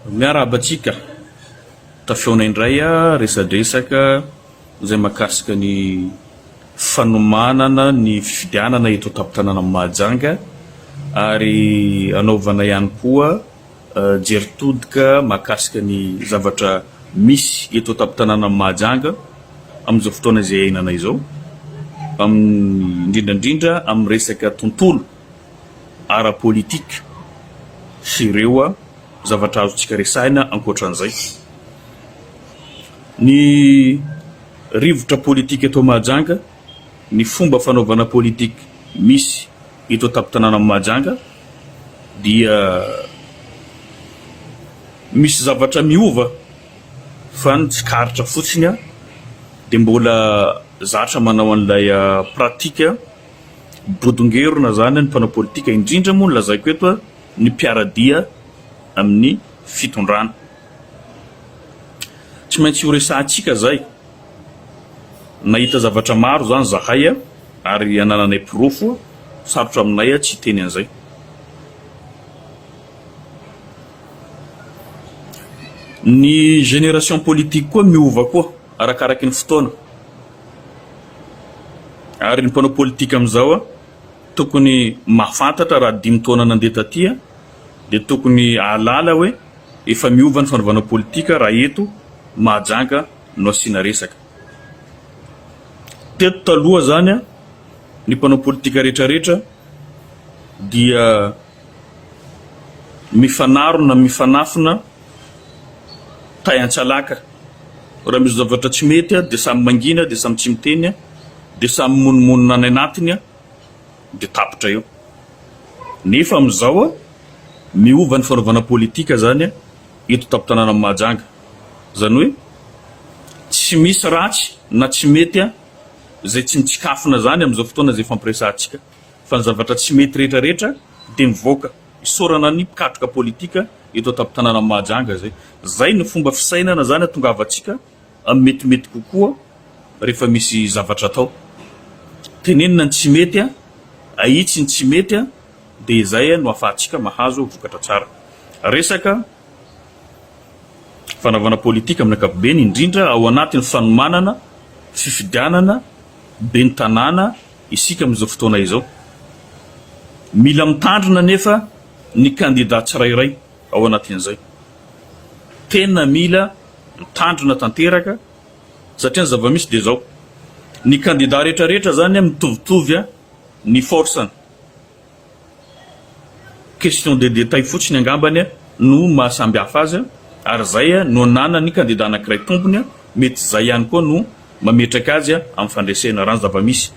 Miarabatsika tafiona indray resadresaka izay mahakasika ny fanomanana ny fifidianana eto an-tampon-tanàna Mahajanga ary anaovana ihany koa jeritodika mahakasika ny zavatra misy eto an-tampon-tanàna Mahajanga amin'izao fotoana izay iainana izao, indrindrandrindra amin'ny resaka tontolo ara-politika sy ireo zavatra azontsika resahina ankoatran'izay. Ny rivotra politika eto Mahajanga, ny fomba fanaovana politika misy eto an-tampon-tanàna Mahajanga dia misy zavatra miova fa ny tsikaritra fotsiny dia mbola zatra manao an'ilay pratika bodongerona zany ny mpanao politika, indrindra moa ny lazaiko eto ny mpiaradia amin'ny fitondrana. Tsy maintsy ho resahantsika zay, nahita zavatra maro zany zahay ary anananay pirofo, sarotra aminay tsy teny an'izay. Ny génération politique koa miova koa arakaraky ny fotoana, ary ny mpanao politika amin'izao tokony mahafantatra raha 5 taona nandeha taty dia tokony ahalala hoe efa miova ny fanaovana politika raha eto Mahajanga no asiana resaka. Teto taloha zany ny mpanao politika rehetrarehetra dia mifanarona mifanafina tay-antsalaka, raha misy zavatra tsy mety dia samy mangina, dia samy tsy miteny, dia samy monomonona any anatiny dia tapitra eo. Nefa amin'izao miova ny fanaovana politika zany eto tampon-tanàna Mahajanga, zany hoe tsy misy ratsy na tsy mety zay tsy mitsikafina zany amin'izao fotoana zay fampiresantsika, fa ny zavatra tsy mety rehetrarehetra dia mivoaka isorana ny mpikatroka politika eto tampon-tanàna Mahajanga. Zay ny fomba fisainana zany tongavantsika amin'ny metimety kokoa rehefa misy zavatra atao. Tenenina ny tsy mety, ahitsy ny tsy mety, dia izay no ahafahantsika mahazo vokatra tsara. Resaka fanaovana politika amin'ny ankapobeny, indrindra ao anatin'ny fanomanana, fifidianana ben'ny tanàna isika amin'izao fotoana izao. Mila mitandrina nefa ny candidat tsirairay ao anatin'izay. Tena mila mitandrina tanteraka satria ny zava-misy dia zao, ny candidat rehetrarehetra zany mitovitovy ny forceny. Question de détail fotsiny angambany no mahasamby hafa azy, ary zay no anana ny candidat anankiray tompony, mety zay ihany koa no mametraka azy amin'ny fandresena raha ny zava-misy.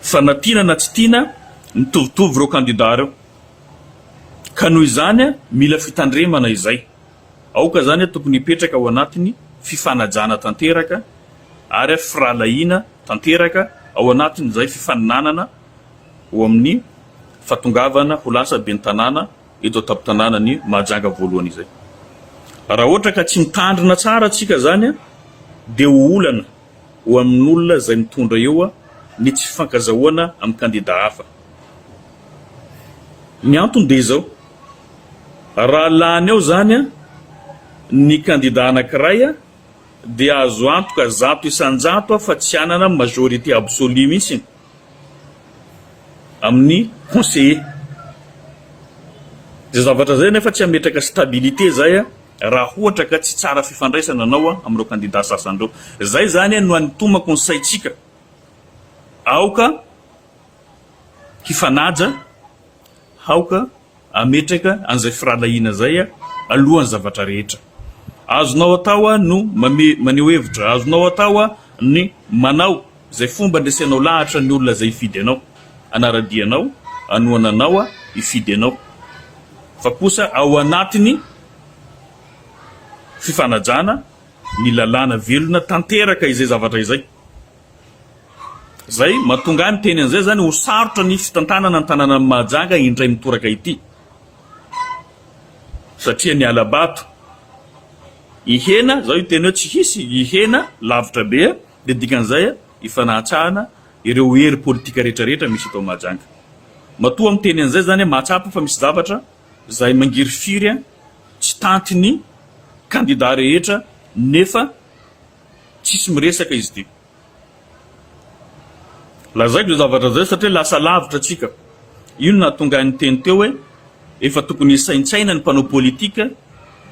Fa na tiana na tsy tiana mitovitovy ireo candidat ireo, ka noho izany mila fitandremana izay. Aoka zany tokony hipetraka ao anatiny fifanajana tanteraka ary firalahiana tanteraka ao anatin'izay fifaninanana ho amin'ny fatongavana ho lasa ben'ny tanàna eto tampon-tanàna ny Mahajanga voalohany izay. Raha ohatra ka tsy mitandrina tsara atsika zany dia ho olana ho amin'ny olona izay mitondra eo ny tsy fifankazahoana amin'ny candidat hafa. Ny antony dia izao, raha lany eo zany ny candidat anankiray dia azo antoka 100% fa tsy anana majorité absolue mihitsy amin'ny conseiller. Dia zavatra zay nefa tsy ametraka stabilité zay raha ohatra ka tsy tsara fifandraisana anao amin'ireo candidat sasandreo. Zay zany no anitomako ny saitsika aoka hifanaja, aoka ametraka an'izay firalahiana zay alohan'ny zavatra rehetra. Azonao atao no maneho hevitra, azonao atao ny manao zay fomba ndesenao lahatra ny olona zay hifidy anao, anaradianao, anohananao hifidy anao. Fa kosa ao anatiny fifanajana, ny lalàna velona tanteraka izay zavatra izay. Zay mahatonga ny teny an'izay zany ho sarotra ny fitantanana ny tanàna Mahajanga indray mitoraka ity, satria ny alabato ihena zao teny hoe tsy hisy ihena lavitra be, dia dikan'izay ifanahtsahana ireo hery politika rehetrarehetra misy eto Mahajanga. Matoa amin'ny teny an'izay zany mahatsapa fa misy zavatra zay mangiry firy tsy tantiny candidat rehetra nefa tsisy miresaka izy ty. Lazaiko zavatra zay satria lasa lavitra atsika. Ino na tonga ny teny teo hoe efa tokony saintsaina ny mpanao politika,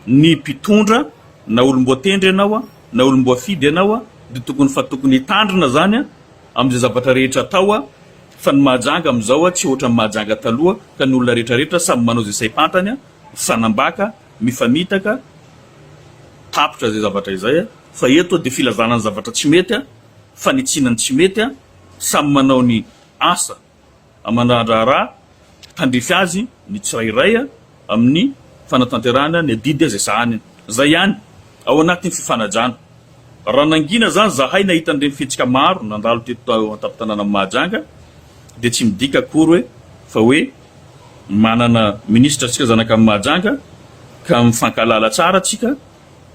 ny mpitondra na olomboatendry ianao na olomboafidy ianao dia tokony hitandrina zany amin'izay zavatra rehetra atao fa ny mahajanga amin'izao tsy ohatra ny mahajanga taloha ka ny olona rehetrarehetra samy manao izay saim-pantany mifanambaka mifamitaka tapitra zay zavatra izay fa eto dia filazana ny zavatra tsy mety fanitsinany tsy mety samy manao ny asa amandraraha tandrify azy ny tsirairay amin'ny fanatanterahana ny adidy zay sahany zay ihany ao anatin'ny fifanajana. Raha nangina zany zahay nahita an'ireny fihetsika maro nandalo teto an-tampon-tanàna Mahajanga dia tsy midika akory fa hoe manana ministra atsika zanaka amin'ny Mahajanga ka mifankalala tsara atsika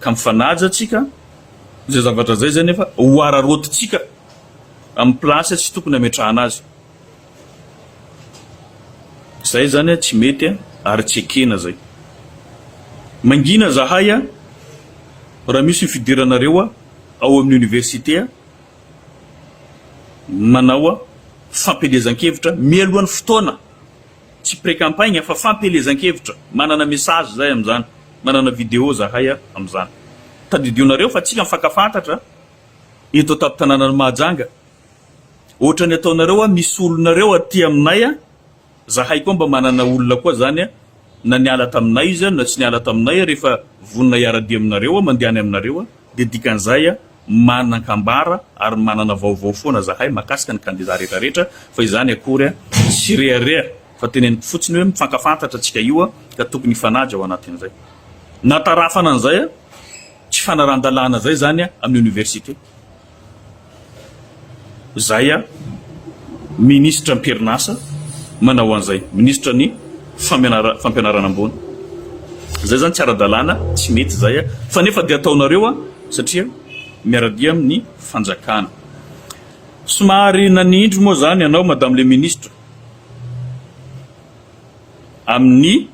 ka mifanaja atsika zay zavatra zay zany efa hoararotintsika amin'ny plasy tsy tokony hametrahana azy. Zay zany tsy mety ary tsy ekena zay. Mangina zahay raha misy fidiranareo ao amin'ny université manao fampelezan-kevitra mialohan'ny fotoana tsy pré-campagne fa fampelezan-kevitra manana message zay amin'izany manana vidéo zahay amin'izany tadidionareo fa tsika mifankafantatra eto tampon-tanàna Mahajanga ohatra ny ataonareo misy olonareo aty aminay zahay koa mba manana olona koa zany na niala taminay izy na tsy niala taminay rehefa vonina iaradia aminareo mandehany aminareo dia dikan'izay manan-kambara ary manana vaovao foana zahay makasika ny candidat rehetrarehetra fa izany akory tsy rehareha fa teneniko fotsiny hoe mifankafantatra atsika io ka tokony hifanaja ao anatin'izay natarafana an'izay tsy fanaran-dalàna zay zany amin'ny université zay ministre am-perinasa manao an'izay ministre ny fampianarana ambony zay zany tsy ara-dalàna tsy mety zay fa nefa dia ataonareo satria miaradia amin'ny fanjakana. Somary nanindry moa zany ianao madame le ministre amin'ny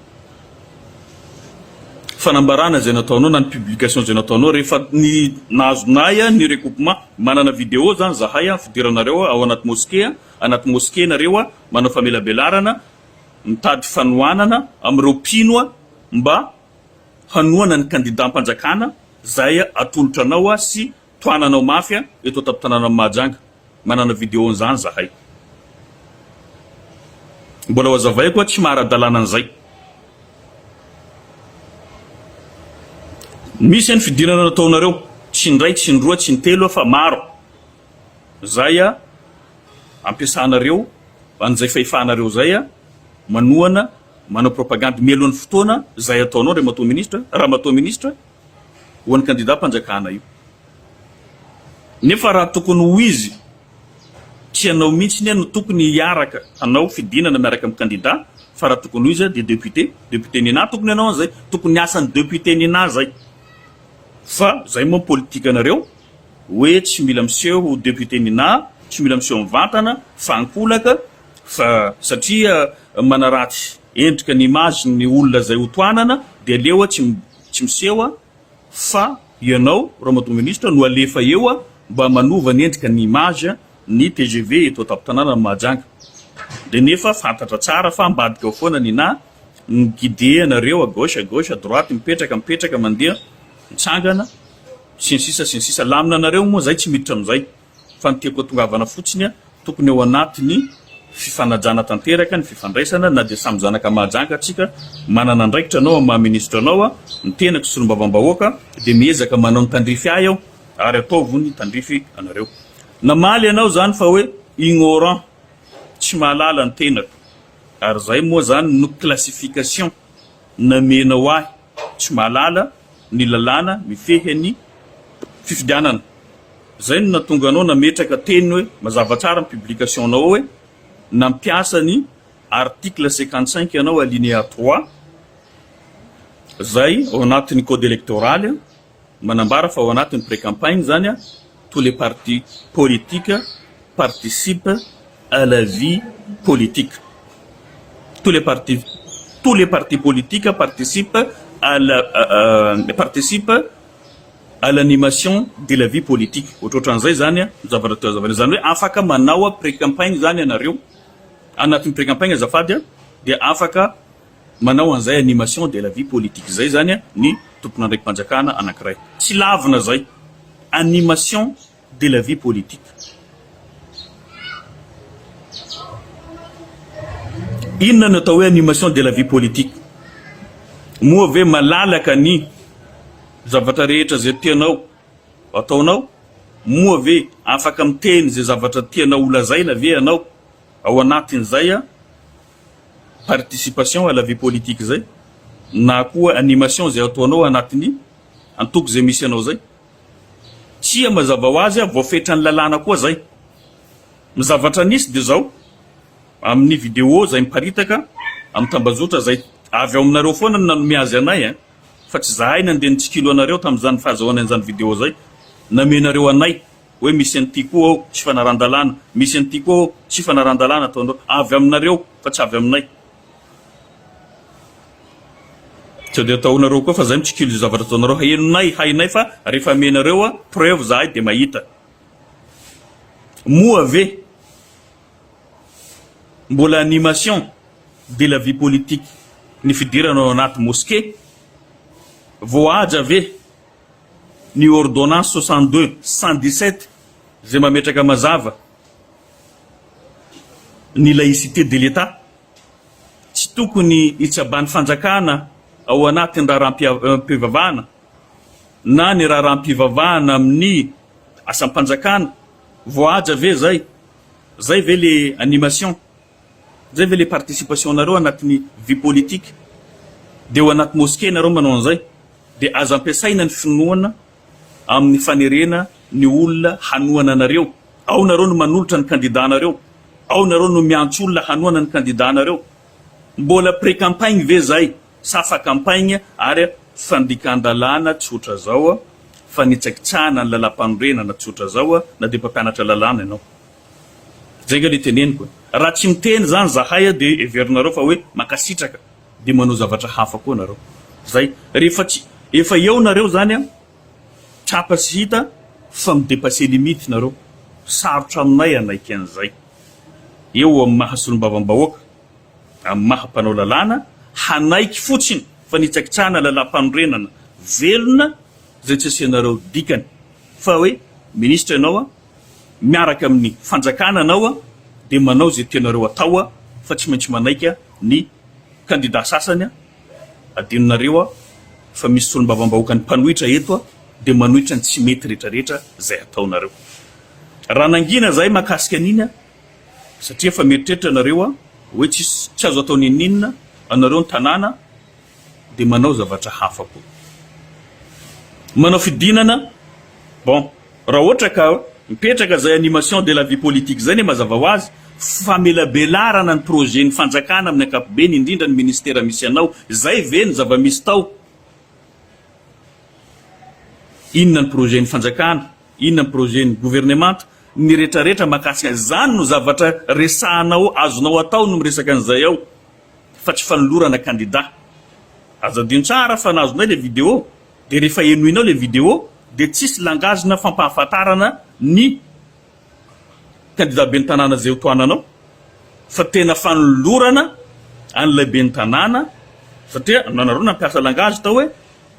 fanambarana zay nataonao na ny publication zay nataonao rehefa ny nazonay ny recoupement manana vidéo zany zahay fidiranareo ao anaty moské nareo manao famelabelarana mitady fanohanana amin'ireo mpino mba hanohana ny candidat mpanjakana zay atolotra anao sy toananao mafy eto tampon-tanàna Mahajanga manana vidéo zany zahay mbola hazavay koa tsy mahara-dalàna an'izay. Misy ny fidirana nataonareo tsy ndray tsy ndroa tsy ntelo fa maro zay ampiasanareo an'izay fahifanareo zay manohana manao propagande mialohan'ny fotoana zay ataonao raha matoa ministre ho an'ny candidat mpanjakana io nefa raha tokony ho izy tsy anao mihitsy no tokony hiaraka anao fidinana miaraka amin'ny candidat fa raha tokony ho izy dia député nina tokony anao an'izay tokony asan'ny député nina zay fa zay moa politika anareo hoe tsy mila miseho ho député nina tsy mila miseho mivantana fa ankolaka fa satria manaraty endrika ny image ny olona zay hotoanana dia aleo tsy miseho fa ianao raha matoa ministre no alefa eo mba manova ny endrika ny image ny TGV eto tampon-tanàna Mahajanga dia nefa fantatra tsara fa ambadika ao foana nina guide anareo à gauche à droite mipetraka mandeha mitsangana sy ny sisa lamina anareo moa zay tsy miditra amin'izay fa nytiako tongavana fotsiny tokony ao anatiny fifanajana tanteraka ny fifandraisana na dia samy zanaka Mahajanga atsika manana andraikitra anao maha ministre anao mitenako solombavam-bahoaka dia miezaka manao ny tandrify ahy ao ary ataovo ny tandrify anareo namaly ianao zany fa hoe ignorant tsy mahalala ny tenako ary zay moa zany no classification namenao ahy tsy mahalala ny lalàna mifehy ny fifidianana zay no natonga anao nametraka teny hoe mazava tsara ny publication anao hoe nampiasa ny article 55 ianao alinéa 3 zay ao anatin'ny code électoral manambara fa ao anatin'ny pré-campagne zany tous les partis politiques participent à la vie politique. Tous les partis politiques participent participe à l'animation de la vie politique. Ohatran'izay zany zavatra teo zavatra zany hoe afaka manao pré-campagne zany anareo anatin'ny pré-campagne azafady dia afaka manao an'izay animation de la vie politique zay zany ny tompon'andraikimpanjakana anankiray. Tsy lavina zay, animation de la vie politique. Inona no atao hoe animation de la vie politique? Moa ve malalaka ny zavatra rehetra zay tianao ataonao? Moa ve afaka miteny zay zavatra tianao olazaina ve anao ao anatin'izay participation à la vie politique zay, na koa animation zay ataonao anatin'ny antoko zay misy anao zay? Tsia mazava ho azy voafetrany lalàna koa zay. Mizavatra nisy de zao amin'ny vidéo zay miparitaka amin'ny tambazotra zay avy ao aminareo foana nanome azy anay fa tsy zahay nandeha nitsikilo anareo tamin'izany fahazahoana an'izany vidéo zay. Namenareo anay hoe misy an'ity koa ao tsy fanaran-dalàna, misy an'ity koa ao tsy fanaran-dalàna ataonareo, avy aminareo fa tsy avy aminay. Tsy dia ataonareo koa fa zay mitsikilo zay zavatra ataonareo hainay fa rehefa amenareo preuve zahay dia mahita. Moa ve mbola animation de la vie politique ny fidiranao anaty mosquée? Voaja ve ny ordonnance 62/117 zay mametraka mazava ny laïcité de l'État? Tsy tokony hitsabany fanjakana ao anatin'ny raharam-pivavahana na ny raharam-pivavahana amin'ny asam-panjakana? Voaja ve zay? Zay ve le animation? Zay ve le participation nareo anatin'ny vie politique? Dia ao anaty mosquée nareo manao an'izay dia azo ampiasaina ny finoana amin'ny fanerena ny olona hanoana anareo. Ao nareo no manolotra ny candidat nareo, ao nareo no miantso olona hanoana ny candidat nareo. Mbola pré-campagne ve zay? Safa campagne ary fandikan-dalàna tsotra zao fanitsakitsahana ny lalam-panorenana tsotra zao na dia mpampianatra lalàna ianao. Zay nga le teneniko. Raha tsy miteny zany zahay dia heverinareo fa hoe makasitraka dia manao zavatra hafa koa nareo. Zay rehefa tsy efa eo nareo zany tsapa sy hita fa midepasser limite nareo. Sarotra aminay anaiky an'izay. Eo amin'ny mahasolom-bavam-bahoaka, amin'ny maha-mpanao lalàna, hanaiky fotsiny fa nitsakitsahana lalam-panorenana velona zay tsy asianareo dikany fa hoe ministre ianao miaraka amin'ny fanjakana anao dia manao zay tianareo atao fa tsy maintsy manaika ny candidat sasany adinonareo fa misy solom-bavam-bahoaka ny mpanohitra eto dia manohitra ny tsy mety rehetrarehetra zay ataonareo. Raha nangina zay makasika an'iny satria fa mieritreritra nareo hoe tsy azo atao ninninna anareo ny tanàna dia manao zavatra hafa koa. Manao fidinana bon, raha ohatra ka mipetraka zay animation de la vie politique zay ne mazava ho azy famelabelarana ny projet ny fanjakana amin'ny ankapobeny indrindra ny ministère misy anao, zay ve ny zava-misy tao? Inona ny projet ny fanjakana, inona ny projet ny gouvernement, ny rehetrarehetra makasika zany no zavatra resahanao azonao atao no miresaka an'izay ao fa tsy fanolorana candidat. Azadino tsara fa nazonay le vidéo dia rehefa enoinao le vidéo dia tsisy langage na fampahafantarana ny candidat be ny tanàna zay hotoananao fa tena fanolorana an'ilay be ny tanàna satria nanareo nampiasa langage tao hoe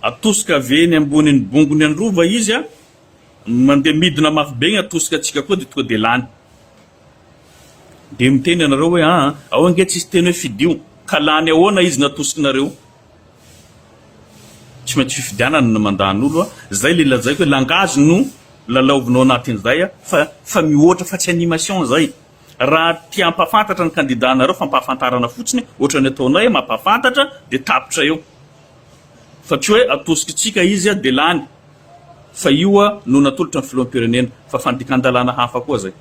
atosika veny ambony ny bongony any rova izy mandeha midina mafy be ny atosika atsika koa dia tonga dia lany. Dia miteny anareo hoe ao ange tsisy teny hoe fidio ka lany ahoana izy natosikinareo? Tsy maintsy fifidianana no mandan'olo zay le lazaiko hoe langage no lalaovinao anatin'izay fa mihoatra fa tsy animation zay. Raha tia ampafantatra ny candidat nareo fa ampahafantarana fotsiny ohatra ny ataonay mampafantatra dia tapitra eo fa tsy hoe atosikitsika izy dia lany fa io no natolotra ny filoham-pirenena fa fandikan-dalàna hafa koa zay.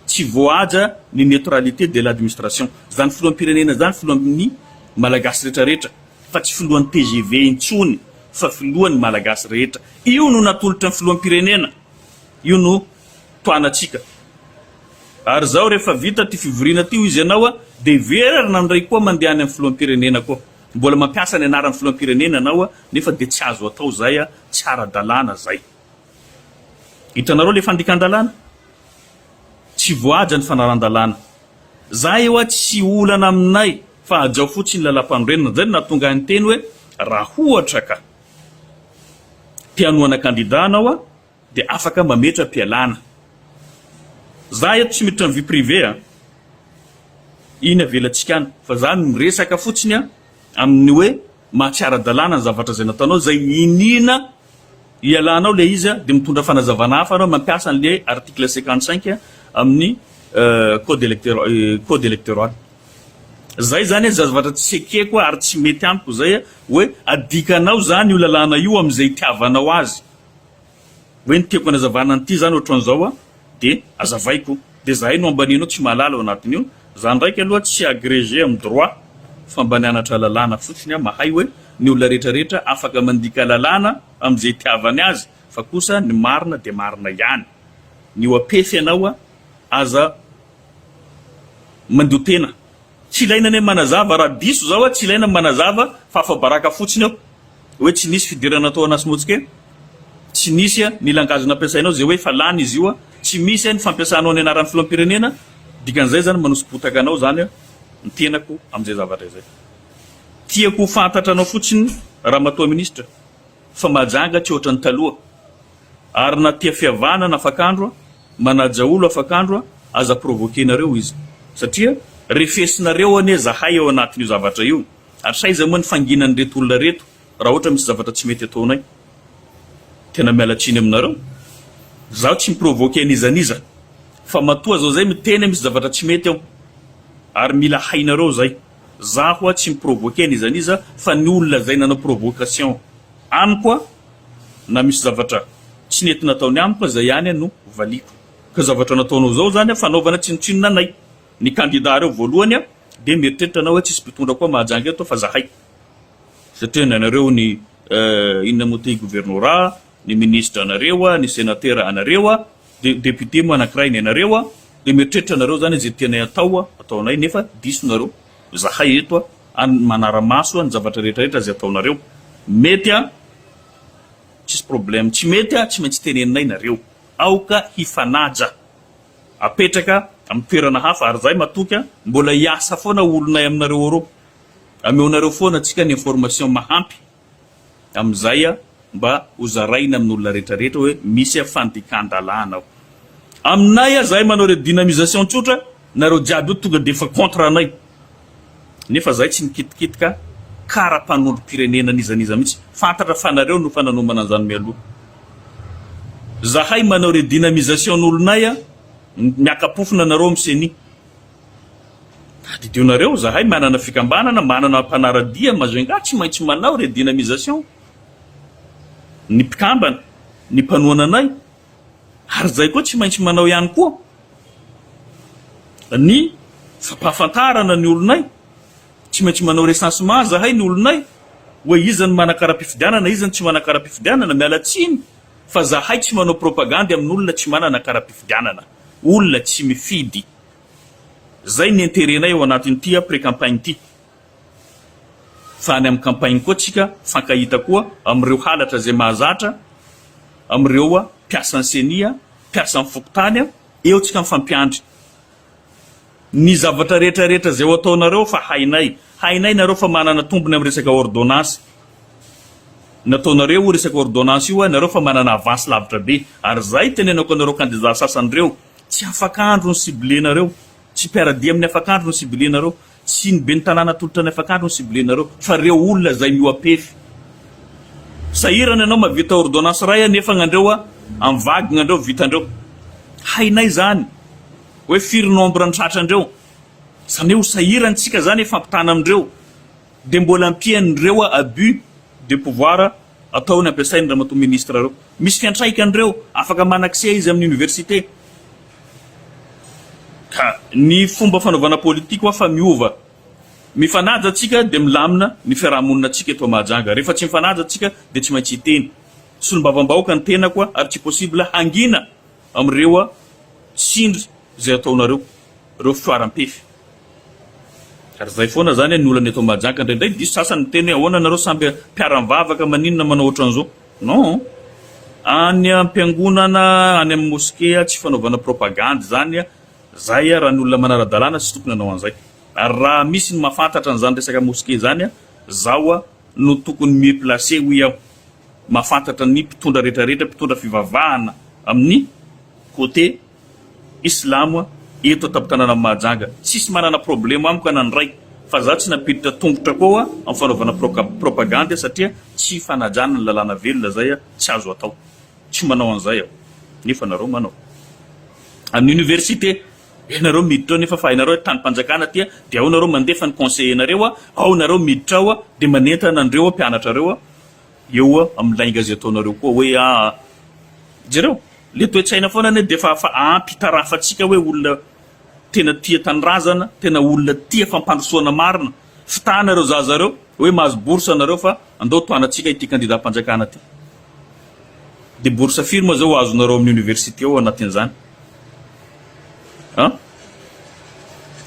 Tsy voaja ny neutralité de l'administration. Zany filoham-pirenena zany filohan'ny malagasy rehetrarehetra fa tsy filohan'ny TGV intsony fa filohan'ny malagasy rehetra. Io no natolotra ny filoham-pirenena, io no toanatsika. Ary zao rehefa vita ty fivoriana ty izy ianao dia verina ndray koa mandeha any amin'ny filoham-pirenena koa mbola mampiasa ny anaran'ny filoham-pirenena anao nefa dia tsy azo atao zay tsy ara-dalàna zay. Hitanareo le fandikan-dalàna tsy voaja ny fanaran-dalàna zay eo tsy olana aminay fa ajao fotsiny lalam-panorenana zay nahatonga ny teny hoe raha ohatra ka mpianoana kandida anao dia afaka mametra mpialana. Za eto tsy miditra ny vie privé iny avelantsika any fa za miresaka fotsiny amin'ny hoe mahatsiara-dalàna ny zavatra zay nataonao zay inina ialanao le izy dia mitondra fanazavana hafa anao mampiasa an'le article 55 amin'ny code électoral. Zay zany zavatra tsy ekeko ary tsy mety amiko zay hoe adikanao zany io lalàna io amin'izay itiavanao azy hoe ny tiako anazavana an'ity zany ohatran'izao dia azavaiko dia zahay no ambaninao tsy mahalala ao anatin'io. Za ndraiky aloha tsy agrégé amin'ny droit fa mba nianatra lalàna fotsiny mahay hoe ny olona rehetrarehetra afaka mandika lalàna amin'izay itiavany azy fa kosa ny marina dia marina ihany. Ny oapefy ianao aza mandotena tsy ilaina ny manazava raha diso zao tsy ilaina manazava fa afabaraka fotsiny ao hoe tsy nisy fidirana atao anasy motsika tsy nisy ny langage nampiasainao zay hoe fa lany izy io tsy misy ny fampiasanao ny anaran'ny filoham-pirenena dikan'izay zany manosibotaka anao zany ny tenako amin'izay zavatra izay. Tiako fantatra anao fotsiny raha matoa ministre fa mahajanga tsy ohatran'ny taloha ary na tia fiavana na Afakandro manaja olo Afakandro aza provoquenareo izy satria refesinareo ane zahay ao anatin'io zavatra io ary saiza moa ny fanginany reto olona reto raha ohatra misy zavatra tsy mety ataonay. Tena mialatsiny aminareo zaho tsy miprovoke an'izaniza fa matoa zao zay miteny misy zavatra tsy mety ao ary mila hainareo zay zaho tsy miprovoke an'izaniza fa ny olona zay nanao provocation amiko na misy zavatra tsy nety nataony amiko zay ihany no valiko ka zavatra nataonao zao zany fanaovana tsinotsinona anay ny kandida reo voalohany dia mieritreritra anao hoe tsisy mpitondra koa mahajanga eto fa zahay satria nanareo ny inona mote gouvernorat ny ministre anareo ny sénateur anareo dia député mo anankiray ny anareo dia mieritreritra anareo zany zay tianay ataonay nefa disonareo zahay eto manara-maso ny zavatra rehetrarehetra zay ataonareo mety tsisy problème tsy mety tsy maintsy teneninay nareo aoka hifanaja apetraka amin'ny toerana hafa ary zay matoky mbola hiasa foana olonay aminareo reo ameonareo foana tsika ny information mahampy amin'izay mba hozaraina amin'ny olona rehetrarehetra hoe misy fandikan-dalàna ao aminay zahay manao re dynamisation tsotra nareo jiaby io tonga dia efa contre anay nefa zahay tsy nikitikitika kara-panondrom-pirenena nizaniza mihitsy fantatra fanareo no fananombana an'izany mialoha zahay manao re dynamisation n'olonay miakapofona nareo amin'ny seni didionareo zahay manana fikambanana manana mpanaradia mazenga tsy maintsy manao re dynamisation ny mpikambana ny mpanoana anay ary zay koa tsy maintsy manao ihany koa ny fampahafantarana ny olonay tsy maintsy manao recensement zahay ny olonay hoe izany manakara-pifidianana izany tsy manakara-pifidianana mialatsiny fa zahay tsy manao propagande amin'ny olona tsy manana kara-pifidianana olona tsy mifidy zay ny intérêt-nay ao anatin'ity pré-campagne ity fa any amin'ny campagne koa tsika fankahita koa amin'ireo halatra zay mahazatra amin'ireo mpiasa ny senia mpiasa ny fokotany eo tsika mifampiandry ny zavatra rehetrarehetra zay ho ataonareo fa hainay nareo fa manana tombony amin'ny resaka ordonnance nataonareo resaka ordonnance io nareo fa manana avance lavitra be ary zay tenenako anareo candidat sasan'ireo tsy Afakandro ny ciblenareo tsy mpiaradia amin'ny Afakandro ny ciblenareo tsy ny be ny tanàna tolotra ny Afakandro ny ciblenareo fa reo olona zay mioapefy sahirana ianao mavita ordonnance ray nefa gnandreo amin'ny vagy gnandreo vitandreo hainay zany hoe firy nombre ny tratrandreo zany ho sahirantsika zany fampitana amindreo dia mbola ampian'ireo abus de pouvoir ataony ampiasainy raha matoa ministre reo misy fiantraika andreo afaka manakse izy amin'ny université ka ny fomba fanaovana politique fa miova mifanaja atsika dia milamina ny fiarahamonina atsika eto mahajanga rehefa tsy mifanaja atsika dia tsy maintsy hiteny solombavam-bahoaka ny tena koa ary tsy possible hangina amin'ireo tsindry zay ataonareo reo fitoaram-pefy ary zay foana zany ny olana eto Mahajanga ndraindray diso sasany miteny hoe ahoana nareo samby mpiara-mivavaka maninona manao ohatran'izao. Non, any am-piangonana any amin'ny moskea tsy fanaovana propagande zany zay raha ny olona manara-dalàna sy tokony hanao an'izay. Ary raha misy ny mahafantatra an'izany resaka moskea zany zao no tokony miplace hoy aho mahafantatra ny mpitondra rehetrarehetra mpitondra fivavahana amin'ny côté islamo eto tapon-tanàna Mahajanga. Tsisy manana problème amiko anandray fa za tsy napiditra tongotra koa amin'ny fanaovana propagande satria tsy fanajana ny lalàna velona zay tsy azo atao, tsy manao an'izay aho nefa nareo manao. Amin'ny université nareo miditra ao nefa fa hainareo tany mpanjakana tia dia ao nareo mandefa ny conseiller nareo ao nareo miditra ao dia manentana andreo mpianatra reo eo amin'ny lainga zay ataonareo koa hoe jereo le toe-tsaina foana ane dia fa ampitarafatsika hoe olona tena tia tanindrazana, tena olona tia fampandrosoana marina, fitanareo zazareo hoe mahazo bourse nareo fa andao toanatsika ity candidat mpanjakana ty. Dia bourse firme zao azonareo amin'ny université ao anatin'izany.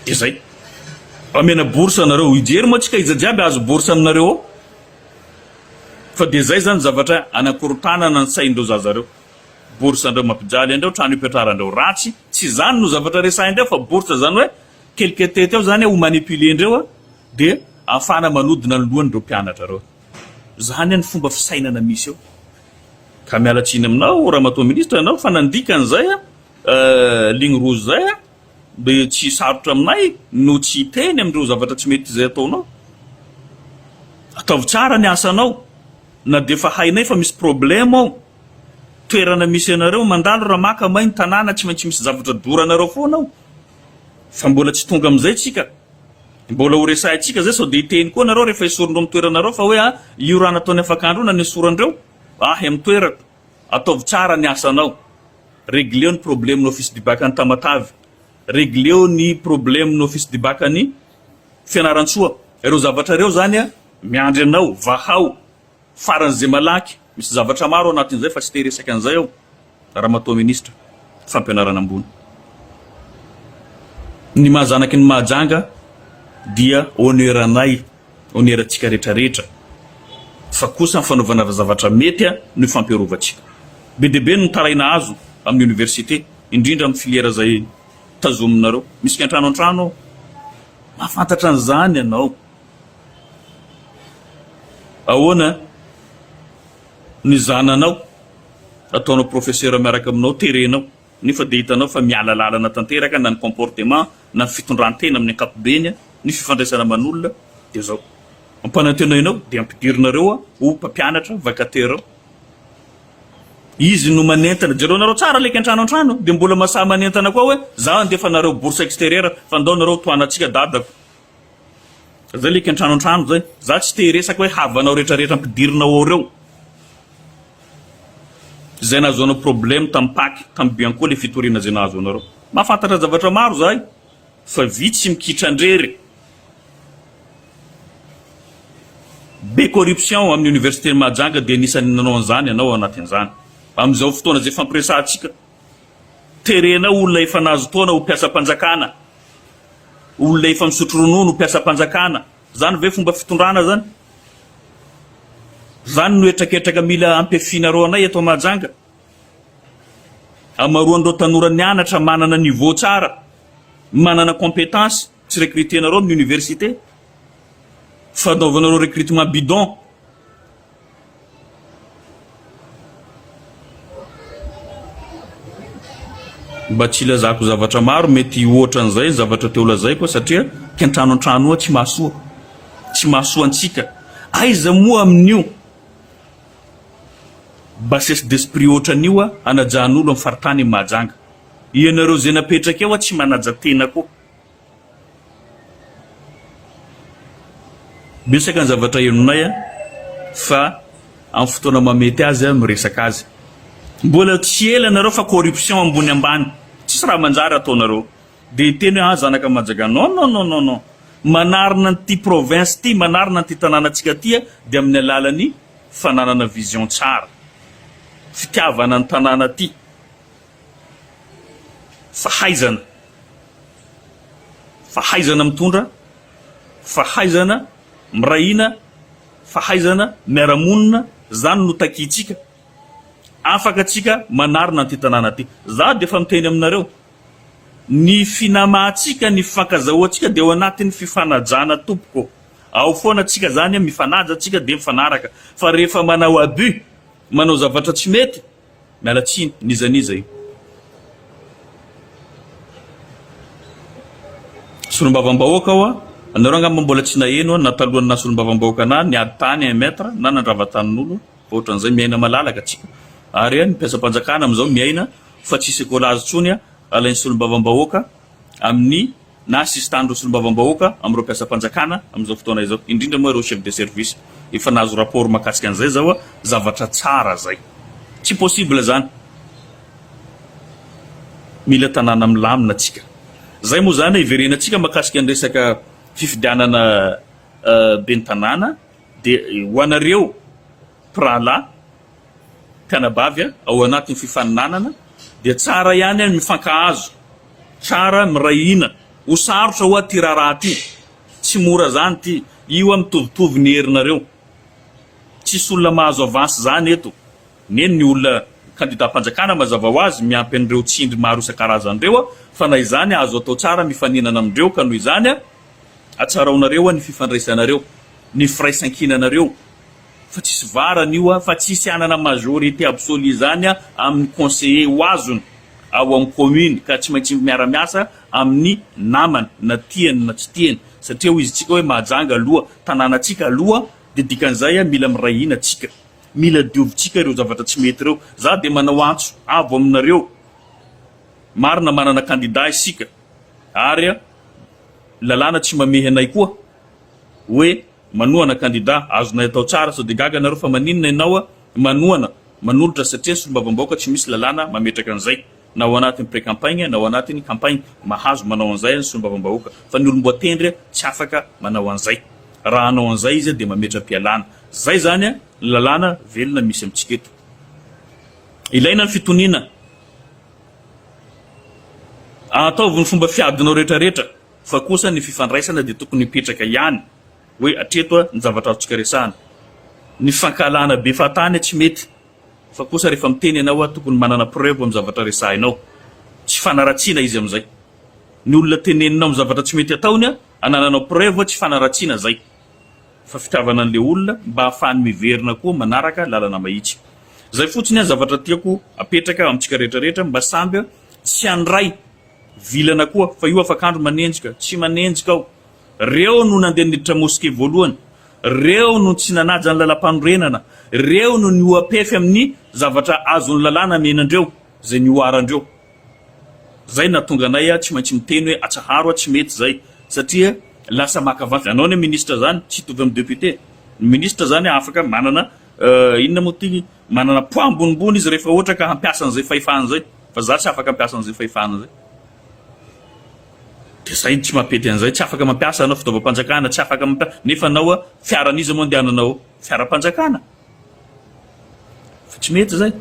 Dia zay amena bourse nareo ijery moa tsika iza jiaby azo bourse aminareo ao. Fa dia zay zany zavatra anakorotanana ny saindreo zazareo. Bourse andreo mampijaly andreo trano ipetrarandreo ratsy, tsy zany no zavatra resaindreo fa bourse zany hoe quelque tety ao zany ho manipuler andreo dia afana manodina ny lohan'ireo mpianatra reo. Zany ny fomba fisainana misy eo. Ka mialatsiny aminao ramatoa ministre anao fa nandika an'izay ligne rouge zay dia tsy sarotra aminay no tsy teny amin'ireo zavatra tsy mety zay ataonao. Ataovy tsara ny asanao na dia fa hainay fa misy problème ao. Toerana misy anareo mandalo raha maka mainy tanàna tsy maintsy misy zavatra doranareo foana ao. Fa mbola tsy tonga amin'izay tsika. Mbola ho resahintsika zay sao dia hiteny koa nareo rehefa isorondreo amin'ny toeranareo fa hoe io raha nataony Afakandro na ny isorandreo amin'ny toerako. Ataovy tsara ny asanao. Régleo ny problème ny office du bac ny Tamatavy. Régleo ny problème ny office du bac ny Fianarantsoa. Ireo zavatra reo zany miandry anao, vahao, faran'izay malaky. Misy zavatra maro anatin'izay fa tsy te resaka an'izay ao. Ramatoa ministre, fampianarana ambony. Ny mahazanaky ny Mahajanga dia honneuranay, honneurantsika rehetrarehetra. Fa kosa ny fanaovana zavatra mety no fampiarovatsika. Be dia be no taraina azo amin'ny université, indrindra amin'ny filière zay tazominareo. Misy antrano antrano mahafantatra an'izany ianao. Ahoana ny zananao ataonao professeur miaraka aminao terenao nefa dia hitanao fa mialalalana tanteraka na ny comportement na ny fitondrantena amin'ny ankapobeny ny fifandraisana man'olona dia zao ampanantenainao dia ampidirinareo ho mpampianatra vacataire. Izy no manentana jereo nareo tsara leky antrano antrano dia mbola masaha manentana koa hoe za andefa nareo bourse extérieure fa ndao nareo toanatsika dadako zay leky antrano antrano zay. Za tsy te resaka hoe havanao rehetrarehetra ampidirinao ao reo. Zay nahazoanao problème tamin'ny paky tamin'ny bianco le fitoriana zay nahazo anareo. Mahafantatra zavatra maro zahay fa vitsy mikitra andrery. Be corruption amin'ny université Mahajanga dia nisany nanao an'izany ianao anatin'izany. Amin'izao fotoana zay fampiresantsika terena olona efa nahazo taona ho mpiasam-panjakana, olona efa misotro ronono ho mpiasam-panjakana. Zany ve fomba fitondrana zany? Zany no etraketraka mila ampiafinareo anay eto Mahajanga. Amaroan'ireo tanora nianatra manana niveau tsara, manana compétence, tsy recrutenareo amin'ny université fa naovanareo recrutement bidon. Mba tsy ilazako zavatra maro mety ohatra an'izay zavatra teo lazay koa satria kentrano an-trano tsy mahasoa, tsy mahasoa antsika. Aiza moa amin'io bassesse d'esprit ohatran'io anajan'olo amin'ny faritany Mahajanga. Ianareo zay napetraka eo tsy manaja tena koa. Besaka ny zavatra henonay fa amin'ny fotoana mamety azy miresaka azy. Mbola tsy ela nareo fa corruption ambony ambany, tsisy raha manjary ataonareo. Dia teny hoe zanaka Mahajanga non non non non non, manarina n'ity province ty, manarina n'ity tanànatsika ty dia amin'ny alalan'ny fananana vision tsara, fitiavana ny tanàna ty, fahaizana mitondra fahaizana mirahina, fahaizana miaramonina, zany no takitsika afaka atsika manarina anty tanàna ty. Za de fa miteny aminareo, ny finamahatsika, ny fifankazahoatsika de ao anatin'ny fifanajana tompoko. Ao foana atsika zany mifanaja atsika de mifanaraka, fa rehefa manao abus, manao zavatra tsy mety, mialatsiny nizaniza io. Solombavam-bahoaka ao anareo angamba mbola tsy naheno natalohan'ny na solombavam-bahoaka na niady tany 1 mètre na nandrava-tanin'olo ohatran'izay miaina malalaka atsika. Ary mpiasa-panjakana am'izao miaina fa tsisy écolage tsony alain'ny solombavam-bahoaka amin'ny na assistandro solombavam-bahoaka am'ireo mpiasa-panjakana am'izao fotoana izao, indrindra moa ireo chef de service. Efa nahazo rapport mahakasika an'izay zao zavatra tsara zay, tsy possible zany. Mila tanàna milamina atsika. Zay moa zany iverenatsika mahakasika ny resaka fifidianana ben'ny tanàna, de ho anareo prala mpianabavy ao anatin'ny fifaninanana de tsara ihany mifankahazo, tsara mirahina, ho sarotra ho ty raha ty, tsy mora zany ty, io mitovitovy ny herinareo, tsisy olona mahazo avance zany eto. Neny ny olona candidat-panjakana mazava ho azy miampy an'ireo tsindry maro isan-karazan'ireo, fa na izany azo atao tsara mifaninana amindreo, ka noho izany atsaraonareo ny fifandraisanareo, ny firaisan-kinanareo, fa tsisy varana io fa tsisy anana majorité absolue zany amin'ny conseiller ho azony ao amin'ny commune, ka tsy maintsy miara-miasa amin'ny namany na tiany na tsy tiany, satria ho izy tsika hoe mahajanga aloha, tanànatsika aloha, de dikan'izay mila mirahina atsika, mila diovitsika ireo zavatra tsy mety reo. Za de manao antso avo aminareo, marina manana candidat isika, ary lalàna tsy mamehy anay koa hoe manohana candidat azonay atao tsara, sao de gaga anareo fa maninona ianao manohana manolotra, satria solombavam-bahoaka tsy misy lalàna mametraka an'izay, na ao anatin'ny pré-campagne na ao anatin'ny campagne mahazo manao an'izay solombavam-bahoaka, fa ny olom-boatendry tsy afaka manao an'izay. Raha anao an'izay izy de mametra-pialana. Zay zany lalàna velona misy amintsika eto. Ilaina ny fitonina, ataovy ny fomba fiadinao rehetrarehetra, fa kosa ny fifandraisana de tokony hipetraka ihany, hoe atreto ny zavatra azotsika resahana. Ny fankalana be fatany tsy mety, fa kosa rehefa miteny ianao tokony manana preuve amin'ny zavatra resahinao, tsy fanaratsiana izy am'izay. Ny olona teneninao amin'ny zavatra tsy mety ataony anananao preuve, tsy fanaratsiana zay, fa fitiavana an'le olona mba ahafahany miverina koa manaraka lalana mahitsy. Zay fotsiny zavatra tiako apetraka amintsika rehetrarehetra mba samby tsy andray vilana koa, fa io Afakandro manenjika, tsy manenjika ao. Reo no nandeha niditra moské voalohany, reo no tsy nanaja ny lalam-panorenana, reo no ny oapefy amin'ny zavatra azon'ny lalàna menandreo, zay ny oarandreo. Zay natonga anay tsy maintsy miteny hoe atsaharo tsy mety zay, satria lasa makavanty. Anao ny ministre zany tsy hitovy amin'ny député. Ny ministre zany afaka manana inona moa ty, manana poids ambonimbony izy rehefa ohatra ka hampiasa an'izay fahefana zay, fa za tsy afaka hampiasa an'izay fahefana zay. De zay tsy mampety an'izay, tsy afaka mampiasa anao fitaovam-panjakana, tsy afaka mampiasa nefa anao fiaran'izy moa andehananao fiara-panjakana, fa tsy mety zay.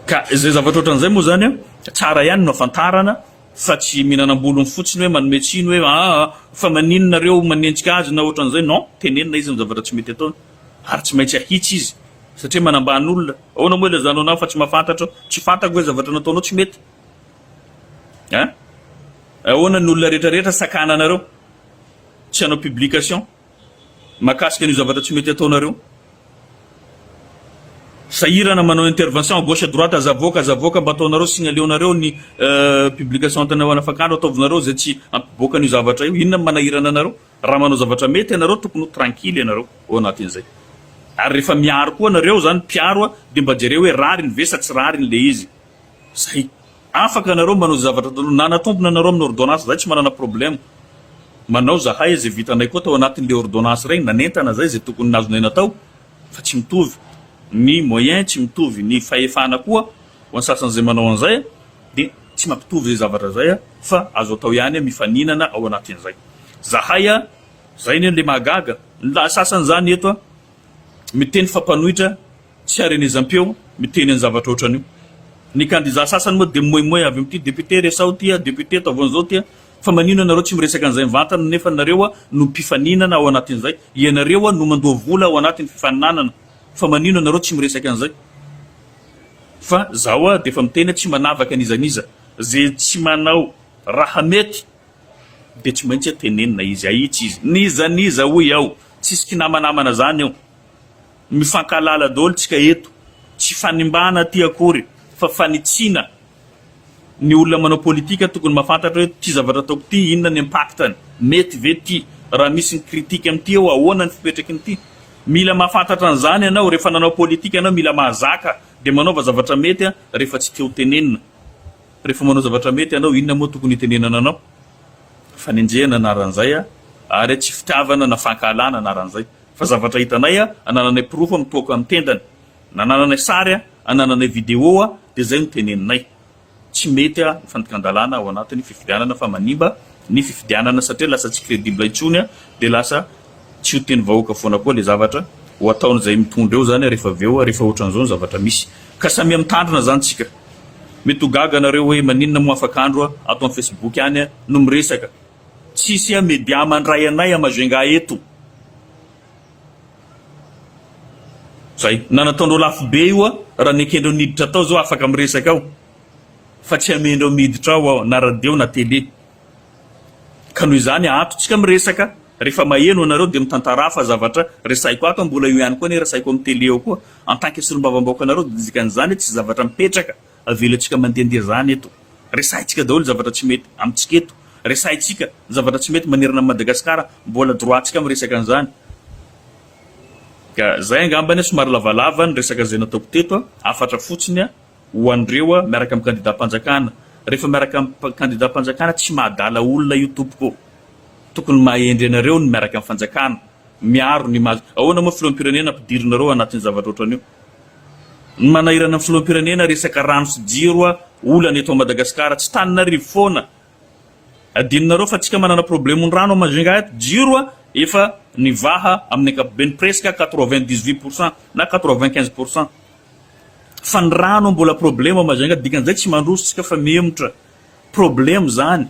Ka zay zavatra ohatran'izay moa zany tsara ihany no afantarana, fa tsy mihinanam-bolony fotsiny hoe manome tsiny hoe fa maninonareo manenjika azy na ohatran'izay. Non, tenenina izy amin'ny zavatra tsy mety ataony, ary tsy maintsy ahitsy izy, satria manambany olona. Ahoana moa ilazanao anao fa tsy mahafantatra, tsy fantako hoe zavatra nataonao tsy mety. Ahoana ny olona rehetrarehetra sakana anareo, tsy hanao publication mahakasika ny zavatra tsy mety ataonareo. Sahirana manao intervention à gauche à droite, azavoaka mba ataonareo signaleonareo ny publication tanao Afakandro, ataovinareo zay tsy ampiboaka ny zavatra io. Inona manahirana anareo? Raha manao zavatra mety anareo tokony tranquille anareo ao anatin'izay. Ary rehefa miaro koa anareo zany mpiaro de mba jereo hoe rariny ve sa tsy rariny le izy. Zay afaka anareo manao zavatra nanatombona anareo amin'ny ordonnance, zay tsy manana problème. Manao zahay zay vitanay koa tao anatin'le ordonnance regny, nanentana zay zay tokony nazonay natao, fa tsy mitovy ny moyen, tsy mitovy ny fahefana koa ho any sasan'izay manao an'izay, de tsy mampitovy zay zavatra zay fa azo atao ihany mifaninana ao anatin'izay. Zahay zay ny le mahagaga, la sasan'izany eto miteny fampanohitra tsy harenezam-peo, miteny ny zavatra ohatran'io. Ny candidat sasany moa de moimoy avy amin'ity député resao tia, député tao von'izao tia, fa manino anareo tsy miresaka an'izay mivantana nefa nareo no mpifaninana ao anatin'izay, ianareo no mandoa vola ao anatin'ny fifaninanana, fa manino anareo tsy miresaka an'izay. Fa zaho dia efa miteny tsy manavaka nizaniza zay tsy manao raha mety dia tsy maintsy tenenina izy, ahitsy izy nizaniza hoy aho, tsisy kinamanamana zany eo, mifankalala daholo tsika eto, tsy fanimbana ty akory fa fanitsina. Ny olona manao politika tokony mahafantatra hoe ty zavatra ataoko ty inona ny impactany, mety ve ty, raha misy ny kritika amin'ity eo ahoana ny fipetrakin'ity. Mila mahafantatra an'izany ianao rehefa nanao politika ianao, mila mahazaka dia manaova zavatra mety rehefa tsy teo tenenina. Rehefa manao zavatra mety ianao, inona moa tokony tenenana anao? Fanenjehana anaran'izay ary tsy fitiavana na fankalana anaran'izay. Fa zavatra hitanay anananay proof mitoaka amin'ny tendany, nanananay sary anananay vidéo dia zay no teneninay. Tsy mety fandikan-dalàna ao anatin'ny fifidianana fa manimba ny fifidianana satria lasa tsy crédible intsony dia lasa tsy ho teny vahoaka foana koa le zavatra ho ataon'izay mitondra eo zany rehefa aveo rehefa ohatran'izao ny zavatra misy. Ka samy mitandrina zany tsika. Mety ho gaga anareo hoe maninona mo Afakandro ato amin'ny Facebook any no miresaka. Tsisy media mandray anay MAHAJANGA eto. Zay nanataonao lafo be io raha nekendreo niditra tao zao afaka miresaka ao. Fa tsy amendreo miditra ao na radio na télé. Ka noho izany atotsika miresaka rehefa maheno anareo dia mitantara fa zavatra resaiko ato mbola io ihany koa ny resaiko amin'ny télé ao koa en tant que solombavam-baoaka anareo dia dikan'izany tsy zavatra mipetraka avelantsika mandehandeha zany eto. Resahintsika daholo zavatra tsy mety amintsika eto, resahintsika zavatra tsy mety manerana Madagasikara, mbola droitsika miresaka an'izany. Ka zay angambany somary lavalava ny resaka zay nataoko teto afatra fotsiny ho andreo miaraka amin'ny candidat-mpanjakana. Rehefa miaraka amin'ny candidat-mpanjakana tsy mahadala olona io tompoko, tokony mahendry anareo ny miaraka amin'ny fanjakana, miaro ny mahazo. Ahoana moa filoham-pirenena ampidirinareo anatin'ny zavatra ohatran'io? Ny manahirana amin'ny filoham-pirenena resaka rano sy jiro olana eto Madagasikara tsy taninarivo foana. Adinonareo fa tsika manana problème ny rano MAHAJANGA eto, jiro efa nivaha amin'ny ankapobeny presque 98% na 95%. Fa ny rano mbola problème MAHAJANGA, dikan'izay tsy mandroso tsika fa memotra problème zany.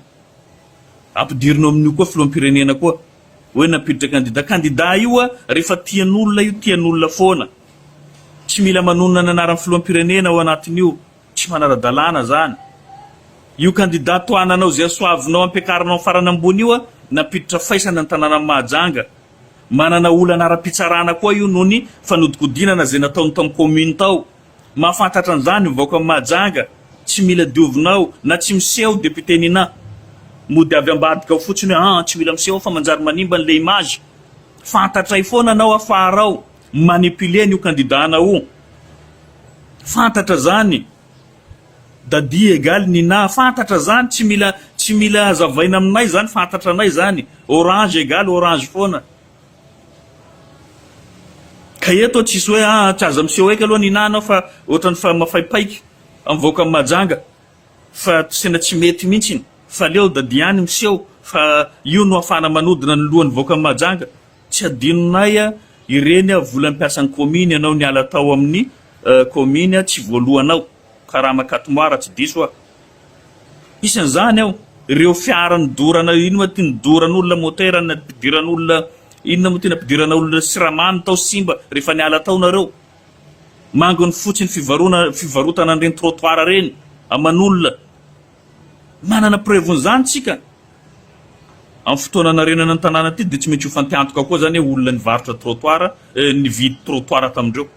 Ampidirinao amin'io koa filoham-pirenena koa hoe nampiditra candidat io rehefa tian'olona io tian'olona foana, tsy mila manonona ny anaran'ny filoham-pirenena ao anatin'io, tsy manara-dalàna zany. Io candidat toananao zay soavinao ampiakaranao farany ambony io nampiditra faisana ny tanàna MAHAJANGA, manana olana ara-pitsarana koa io noho ny fanodikodinana zay nataony tamin'ny commune tao. Mahafantatra an'izany mivoaka MAHAJANGA, tsy mila diovinao na tsy miseho député hina mody avy ambadika ao fotsiny hoe tsy mila miseho fa manjary manimba n'le image. Fantatray foana anao afara ao manipuler n'io candidat-nao, fantatra zany. Dadi égal nina, fantatra zany, tsy mila azavaina aminay zany, fantatra anay zany. Orange égal orange foana. Ka eto tsisy hoe tsy aza miseho eky aloha ninanao fa ohatrany fa mafaipaiky amivoaka amin'ny MAHAJANGA, fa sena tsy mety mihitsy. Fa leo dadi ihany miseho fa io no afana manodina ny lohany voaka amin'ny MAHAJANGA. Tsy adinonay ireny vola mpiasan'ny commune ianao niala tao amin'ny commune tsy voalohanao karaha makatomoara tsy diso isan'izany ao ireo fiara nidorana ino ma ty nidoran'olona motera na pidiran'olona inona moa ty napidiran'olona siramamy tao simba rehefa niala tao nareo mangony fotsiny fivarotana an'ireny trottoir reny aman'olona. Manana preuve-n'izany tsika amin'ny fotoana narenana ny tanàna ty dia tsy maintsy ho fantiantoka koa zany hoe olona nivarotra trottoir nividy trottoir tamindreo.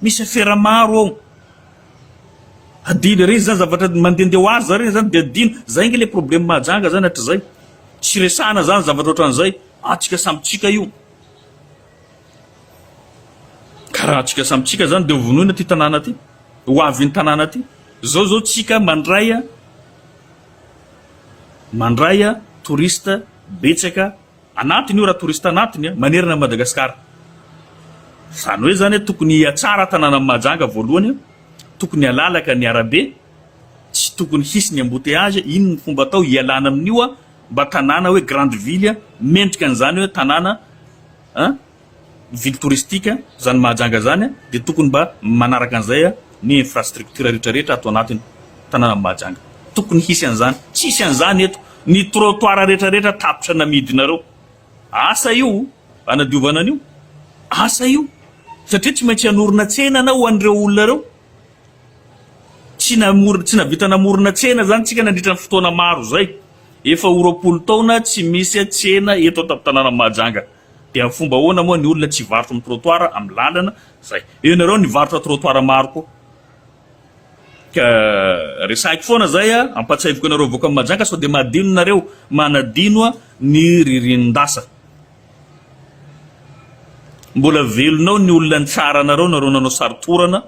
Misy afera maro ao adino reny zany zavatra mandehandeha ho azy zareny zany dia adino. Zay nge le problème MAHAJANGA zany hatrizay tsy resana zany zavatra ohatran'izay. Atsika sambytsika io karaha atsika sambytsika zany dia vonoina ty tanàna ty, ho avy ny tanàna ty. Zao tsika mandray touriste betsaka anatiny io raha touriste anatiny manerana Madagasikara. Zany hoe zany tokony atsara tanàna MAHAJANGA voalohany, tokony alalaka ny arabe, tsy tokony hisy ny embouteillage. Ino ny fomba atao hialana amin'io mba tanàna hoe grande ville mendrika an'izany hoe tanàna ville touristique zany MAHAJANGA zany dia tokony mba manaraka an'izay ny infrastructure rehetrarehetra ato anatiny tanàna MAHAJANGA. Tokony hisy an'izany, tsisy an'izany eto. ny trottoir rehetrarehetra tapitra namidinareo. Asa io anadiovana an'io, asa io satria tsy maintsy hanorina tsena na ho an'ireo olona reo. Tsy navita namorona tsena zany tsika nandritra ny fotoana maro zay. Efa 20 taona tsy misy tsena eto an-tanàna Mahajanga. Dia fomba ahoana moa ny olona tsy varotra amin'ny trottoir amin'ny lalana zay. Eo nareo ny varotra trottoir maro koa. Ka resaky foana zay ampatsahiviko anareo voaka amin'ny Mahajanga sao dia madino nareo manadino ny ririnon-dasa. Mbola velonao ny olona ny tsara nareo nanao saritorana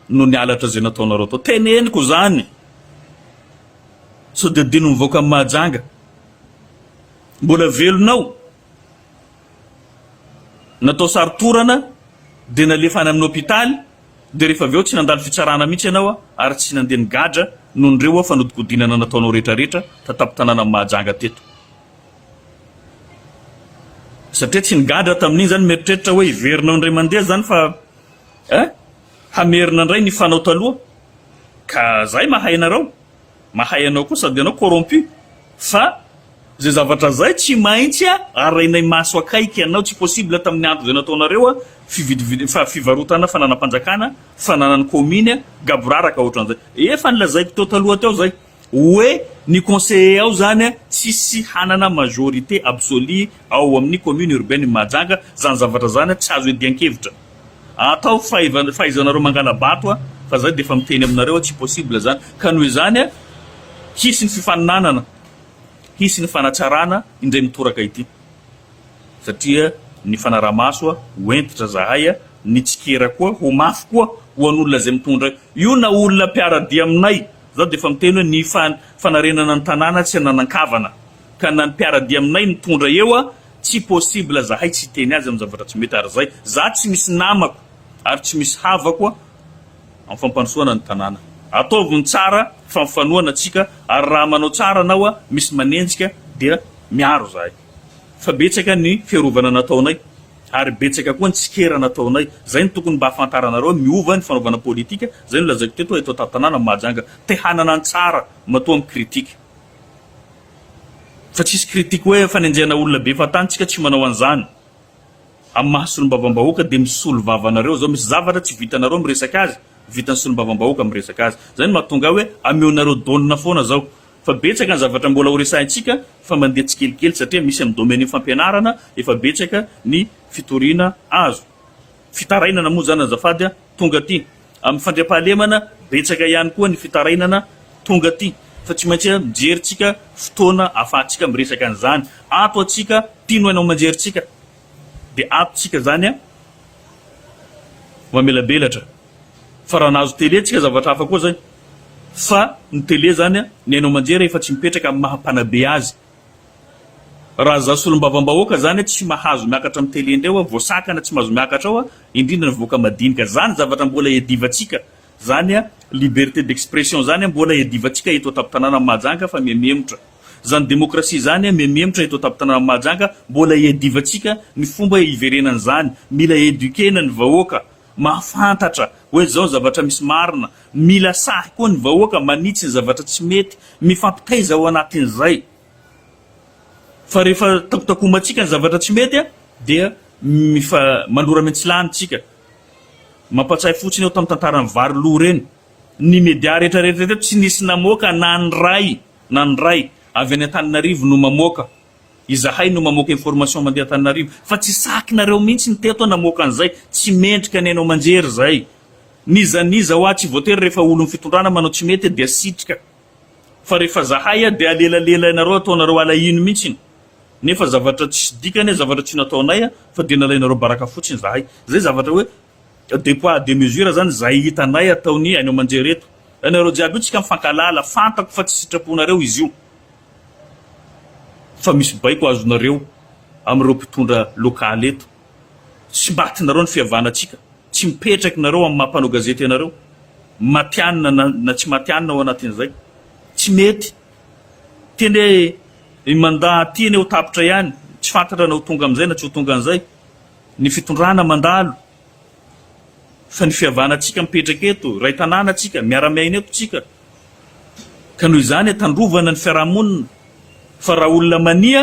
no ny alatra zay nataonareo tao. Teneniko zany sao dia dino mivoaka amin'ny Mahajanga. Mbola velonao natao saritorana dia nalefana amin'ny hôpitaly dia rehefa avy eo tsy nandalo fitsarana mihitsy ianao ary tsy nandeha nigadra noho nireo fanodikodinana nataonao rehetrarehetra tatapon-tanàna Mahajanga teto. Satria tsy nigadra tamin'iny zany mieritreritra hoe iverinao indray mandeha zany fa hamerina indray ny fanao taloha. Ka zay mahay anareo, mahay anao koa sady anao corrompu. Fa zay zavatra zay tsy maintsy arainay maso akaiky ianao. Tsy possible tamin'ny andro zay nataonareo fivarotana fananam-panjakana, fananan'ny commune gaboraraka ohatran'izay. Efa nilazaiko teo taloha teo zay hoe ny conseiller ao zany tsisy hanana majorité absolue ao amin'ny commune urbaine Mahajanga. Zany zavatra zany tsy azo edian-kevitra. Atao fahaizanareo mangala bato fa zay dia efa miteny aminareo tsy possible zany. Ka noho izany hisy ny fifaninanana, hisy ny fanatsarana indray mitoraka ity. Satria ny fanaramaso hoentitra zahay, ny tsikera koa ho mafy koa ho an'olona zay mitondra io na olona mpiaradia aminay. Zao dia efa miteny hoe ny fanarenana ny tanàna tsy nanan-kavana. Ka na ny mpiaradia aminay mitondra eo tsy possible zahay tsy teny azy amin'ny zavatra tsy mety. Ary zay za tsy misy namako ary tsy misy havako amin'ny fampanosoana ny tanàna. Ataovy tsara famfanoana antsika ary raha manao tsara anao misy manenjika dia miaro zahay. Fa betsaka ny fiarovana nataonay ary betsaka koa ny tsikera nataonay. Zay ny tokony mba afantaranareo miova ny fanaovana politika. Zay no lazaiko teto eto tanàna Mahajanga te hanana ny tsara matoa amin'ny kritika. Fa tsisy kritika hoe fanenjehana olona be fa tantsika tsy manao an'izany. Amin'ny mahasolombavambahoaka dia misolo vavanareo zao misy zavatra tsy vitanareo miresaka azy, vitan'ny solombavambahoaka miresaka azy. Zay no mahatonga hoe ameonareo donina foana zao. Fa betsaka ny zavatra mbola ho resahintsika fa mandeha tsikelikely satria misy amin'ny domaine fampianarana efa betsaka ny fitoriana azo. Fitarainana moa zany azafady tonga aty. Amin'ny fandriam-pahalemana betsaka ihany koa ny fitarainana tonga aty. Fa tsy maintsy mijerytsika fotoana ahafahantsika miresaka an'izany. Ato atsika tiano hainao manjeritsika dia atotsika zany mamelabelatra. Fa raha nahazo télé tsika zavatra hafa koa zay. Fa ny télé zany ny hainao manjery efa tsy mipetraka amin'ny mahampanabe azy. Raha za solombavam-bahoaka zany tsy mahazo miakatra amin'ny télé indreo voasakana tsy mahazo miakatra ao indrindra ny voaka madinika. Zany zavatra mbola edivantsika. Zany liberté d'expression zany mbola edivantsika eto an-tampon-tanàna Mahajanga fa mihemotra. Zany demokrasia zany mihemotra eto an-tampon-tanàna Mahajanga mbola edivantsika ny fomba iverenana zany. Mila éduquena ny vahoaka, mahafantatra hoe zao zavatra misy marina. Mila sahy koa ny vahoaka manitsy ny zavatra tsy mety, mifampitaiza ao anatin'izay. Fa rehefa takotakomantsika ny zavatra tsy mety dia mandora mentsilanytsika. Mampatsiahy fotsiny eo tamin'ny tantaran'ny vary loha reny. Ny media rehetrarehetra teto tsy nisy namoaka na ny ray avy any Antananarivo no mamoaka. Izahay no mamoaka information mandeha Antananarivo. Fa tsy sakinareo mihitsy ny teto namoaka an'izay. Tsy mendrika ny hainao manjery zay. Niza ho tsy voatery rehefa olo fitondrana manao tsy mety dia sitrika. Fa rehefa zahay dia alelalela ianareo ataonareo alahino mihitsy. Nefa zavatra tsy dikany zavatra tsy nataonay fa dia nalainareo baraka fotsiny zahay. Zay zavatra hoe des poids des mesures zany zay hitanay ataony hainao manjery eto. Ianareo jiaby io tsika mifankalala fantako fa tsy sitraponareo izy io. Fa misy baiko azonareo amin'ireo mpitondra lokaly eto. Tsy mbatinareo ny fihavanantsika. Tsy mipetraky nareo amin'ny mampanao gazety ianareo. Matianina na tsy matianina ao anatin'izay. Tsy mety. Teny mandaa tiany ho tapitra ihany. Tsy fantatra na ho tonga amin'izay na tsy ho tonga an'izay. Ny fitondrana mandalo. Fa ny fihavanantsika mipetraka eto, ray tanànatsika, miara-miaina eto tsika. Ka noho izany tandrovana ny fiarahamonina. fa raha olona mania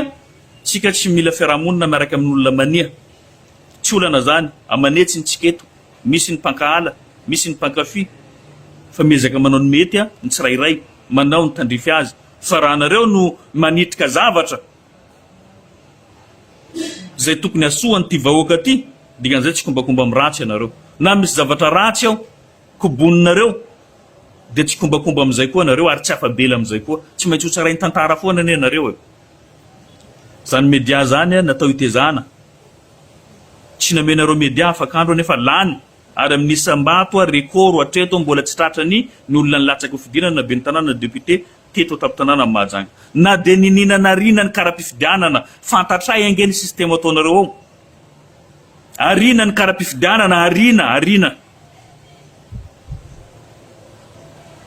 tsika tsy mila fiarahamonina miaraka amin'olona mania tsy olana zany amanetsy ny tsiketo misy ny mpankala misy ny mpankafy fa miezaka manao ny mety ny tsirairay manao ny tandrify azy fa raha nareo no manitrika zavatra zay tokony asoany ty vahoaka ty dikan'izay tsy kombakomba am'ratsy ianareo na misy zavatra ratsy ao koboninareo dia tsy kombakomba am'izay koa nareo ary tsy afabela am'izay koa tsy maintsy ho tsarainy tantara foana ane nareo zany media zany natao hitezana tsy namenareo media Afakandro nefa lany ary amin'ny isam-bato rekoro atreto mbola tsy tratrany ny olona nilatsaky fidianana na be ny tanàna député teto tapitanàna amin'ny Mahajanga na dia nininana rina ny karapifidianana fantatray ange ny système ataonareo ao arina ny karapifidianana arina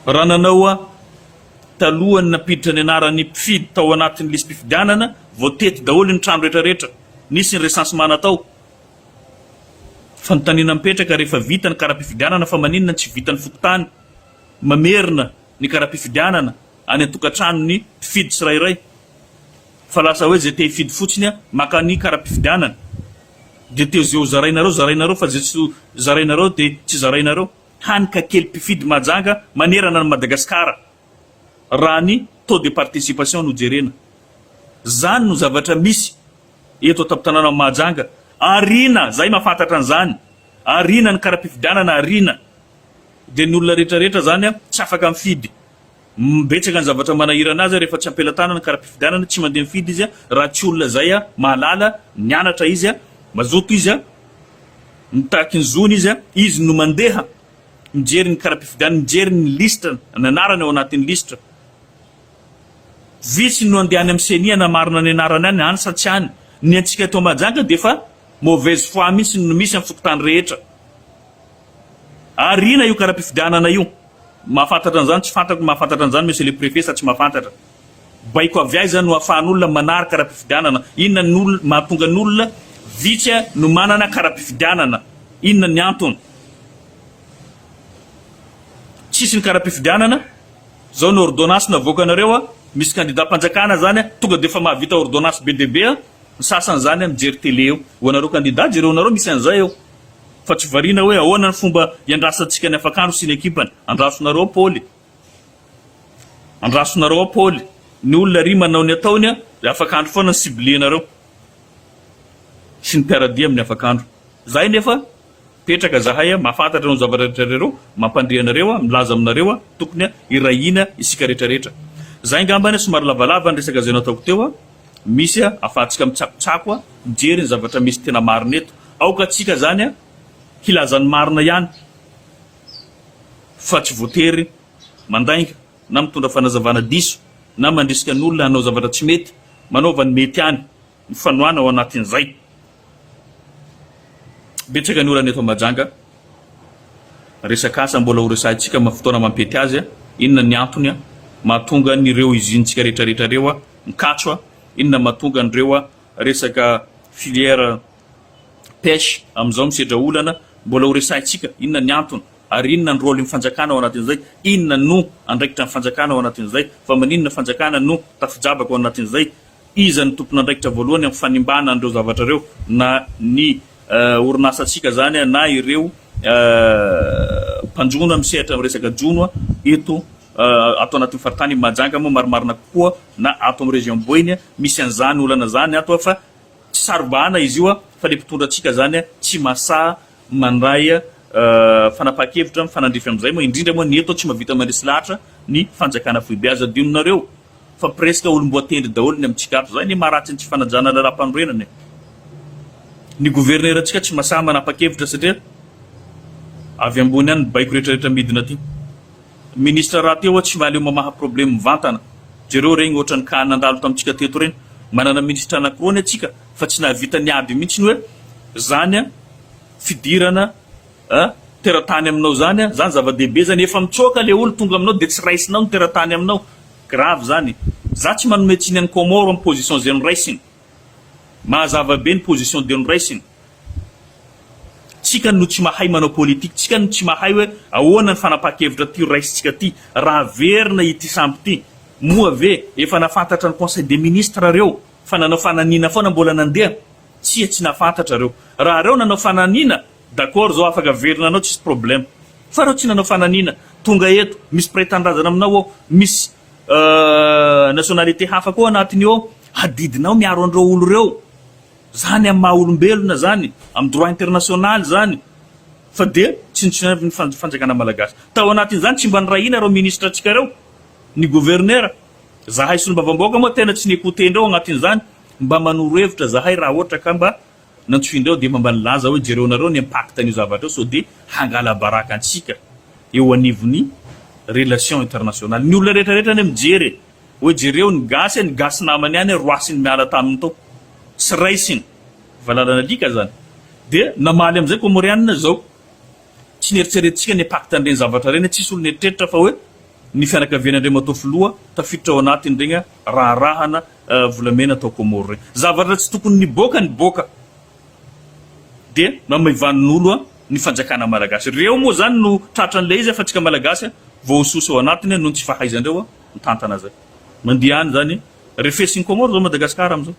raha nanao talohany napiditra ny anarany mpifidy tao anatin'ny lisy mpifidianana voatety daholo ny trano rehetrarehetra nisy ny recensement natao fanontaniana mipetraka rehefa vita ny karapifidianana fa maninona tsy vita ny fokotany mamerina ny karapifidianana any an-tokantrano ny mpifidy tsirairay fa lasa hoe zay te hifidy fotsiny maka ny karapifidianana dia teo zay ho zarainareo fa zay tsy zarainareo dia tsy zarainareo hanika kely mpifidy Mahajanga manerana ny Madagasikara raha ny taux de participation no jerena zany no zavatra misy eto tapitanàna Mahajanga arina zay mahafantatra an'izany arina ny karapifidianana arina dia ny olona rehetrarehetra zany tsy afaka mifidy mbetsaka ny zavatra manahirana azy rehefa tsy ampelatana ny karapifidianana tsy mandeha mifidy izy raha tsy olona zay mahalala mianatra izy mazoto izy mitaky ny zony izy no mandeha mijery ny karapifidianana mijery ny listre ny anarany ao anatin'ny listre vitsy no andehany amin'ny senia marina ny anarany any any sa tsy any ny antsika tao Mahajanga dia fa mauvaise foi mihitsy no misy amin'ny fokotany rehetra arina io karapifidianana io mahafantatra an'izany tsy fantako mahafantatra an'izany monsieur le préfet sa tsy mahafantatra baiko avy aiza no ahafahan'olona manary karapifidianana inona ny olona mahatonga ny olona vitsy no manana karapifidianana inona ny antony tsisy ny karapifidianana zao ny ordonnance navoakanareo misy candidat mpanjakana zany tonga dia efa mahavita ordonnance be dia be ny sasany zany mijery télé eo ho anareo candidat jereonareo misy an'izay eo fa tsy variana hoe ahoana ny fomba iandrasantsika ny Afakandro sy ny ekipany andrasonareo Paoly ny olona ry manao ny ataony dia Afakandro foana ny ciblenareo sy ny mpiaradia amin'ny Afakandro zay nefa petraka zahay mahafantatra ny zavatra rehetrareo mampandrianareo milaza aminareo tokony irahina isika rehetrarehetra zay ngambany somary lavalava ny resaka zay nataoko teo misy afahantsika mitsakotsako mijery ny zavatra misy tena marina eto aoka atsika zany hilazany marina ihany fa tsy voatery mandainga na mitondra fanazavana diso na mandrisika ny olona hanao zavatra tsy mety manaova ny mety any ny fanoana ao anatin'izay betsaka ny olana eto Mahajanga resaka asa mbola ho resahintsika fotoana mampety azy inona ny antony mahatonga nyreo izintsika rehetrarehetrareo mikatso inona mahatonga nyreo resaka filière pêche amin'izao misedra olana mbola ho resahintsika inona ny antony ary inona ny rôly mifanjakana ao anatin'izay inona no andraikitra ny fanjakana ao anatin'izay fa maninona fanjakana no tafijabaka ao anatin'izay iza ny tompona andraikitra voalohany amin'ny fanimbana an'ireo zavatra reo na ny orinasatsika zany na ireo mpanjono misehatra amin'ny resaka jono eto ato anatin'ny faritany Mahajanga moa marimarina kokoa na ato amin'ny région Boeny misy an'izany olana zany ato fa tsy sarobahana izy io fa le mpitondra atsika zany tsy masaha mandray fanapaha-kevitra mifanandrify amin'izay moa indrindra moa ny eto tsy mahavita mandresy lahatra ny fanjakana foibe azy adinonareo fa presque olom-boatendry daholo ny amintsika ato zay ny maharatsy ny tsy fanajana lalam-panorenany ny gouverneur atsika tsy masaha manapa-kevitra satria avy ambony any baiko rehetrarehetra midina aty ministre raha teo tsy mahaleo mamaha problème mivantana jereo regny ohatra ny ka nandalo tamintsika teto reny manana ministre anankiroa ny atsika fa tsy nahavita ny ady mihitsy ny hoe zany fidirana teratany aminao zany zava-dehibe zany efa mitsoka le olo tonga aminao dia tsy raisinao ny teratany aminao grave zany za tsy manome tsiny any Comore amin'ny position zay noraisiny mahazava be ny position de noraisiny tsika no tsy mahay manao politique tsika no tsy mahay hoe ahoana ny fanapaha-kevitra ty raisitsika ty raha verina ity samby ty moa ve efa nafantatra ny conseil des ministres reo fa nanao fananina foana mbola nandeha tsy nafantatra reo raha reo nanao fananina d'accord zao afaka verina anao tsisy problème fa reo tsy nanao fananina tonga eto misy prétendrazana aminao ao misy nationalité hafa koa anatiny ao adidinao miaro an'ireo olo reo zany amin'ny maha olombelona zany amin'ny droit international zany fa dia tsy ny fanjakana malagasy tao anatiny zany tsy mba nirahina reo ministre atsika reo ny gouverneur zahay solombavam-baoaka moa tena tsy niekotendreo agnatin' zany mba manoro hevitra zahay raha ohatra ka mba nantsoindreo dia mba nilaza hoe jereonareo ny impact an'io zavatra eo so dia hangala baraka antsika eo anivony relation internationale ny olona rehetrarehetra ny mijery hoe jereo ny gasy namany any roasiny miala taminy tao sy raisiny valalana lika zany dia namaly am'izay komorianina zao tsy nieritseretintsika ny impact an'ireny zavatra reny tsisy olo nieritreritra fa hoe ny fianakavianandre matao filoha tafiditra ao anatiny regny raharahana volamena atao komoro regny zavatra tsy tokony ny boka dia mamaivanin'olo ny fanjakana malagasy reo moa zany no tratran'le izy fa tsika malagasy vao hososo ao anatiny no tsy fahaizandreo mitantana zay mandiany zany refesiny komoro zao Madagasikara am'izao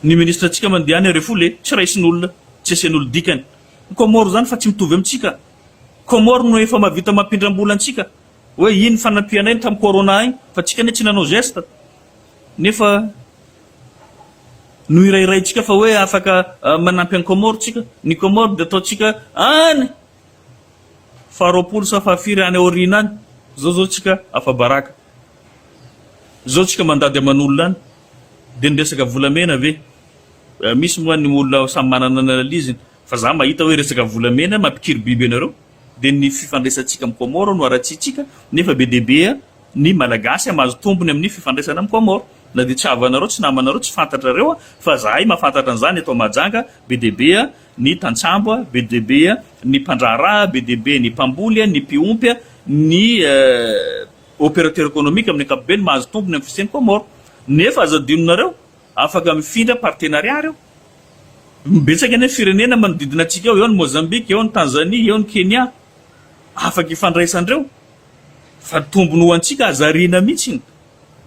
ny ministre atsika mandiany refole tsy raisin'olona tsy asian'olo dikany ny komoro zany fa tsy mitovy amintsika komoro no efa mavita mampindram-bola antsika hoe iny fanampiana iny tamin'ny corona iny fa tsika ne tsy nanao geste nefa no irairaitsika fa hoe afaka manampy any komoro tsika ny komoro dia ataotsika any faharoapolo sa fahafiry any aorina any zao tsika afa-baraka zao tsika mandady aman'olona any dia niresaka volamena ve misy moa ny olona samy manana analiziny fa za mahita hoe resaka volamena mampikiry biby anareo dia ny fifandraisantsika amin'ny komoro no aratsitsika nefa be deabe ny malagasy mahazo tombony amin'ny fifandraisana amin'ny komoro na dia tsy avanareo tsy namanareo tsy fantatra reo fa zahay mahafantatra an'izany eto Mahajanga be deabe ny tantsambo be deabe ny mpandraharaha be deabe ny mpamboly ny mpiompy ny opérateur économique amin'ny ankapobeny mahazo tombony amin'ny fisian'ny komoro nefa azadinonareo afaka mifindra partenariat reo mbetsaka ny firenena manodidina atsika eo ny Mozambique eo ny Tanzanie eo ny Kenya afaka ifandraisandreo fa tombony ho antsika azarina mihitsy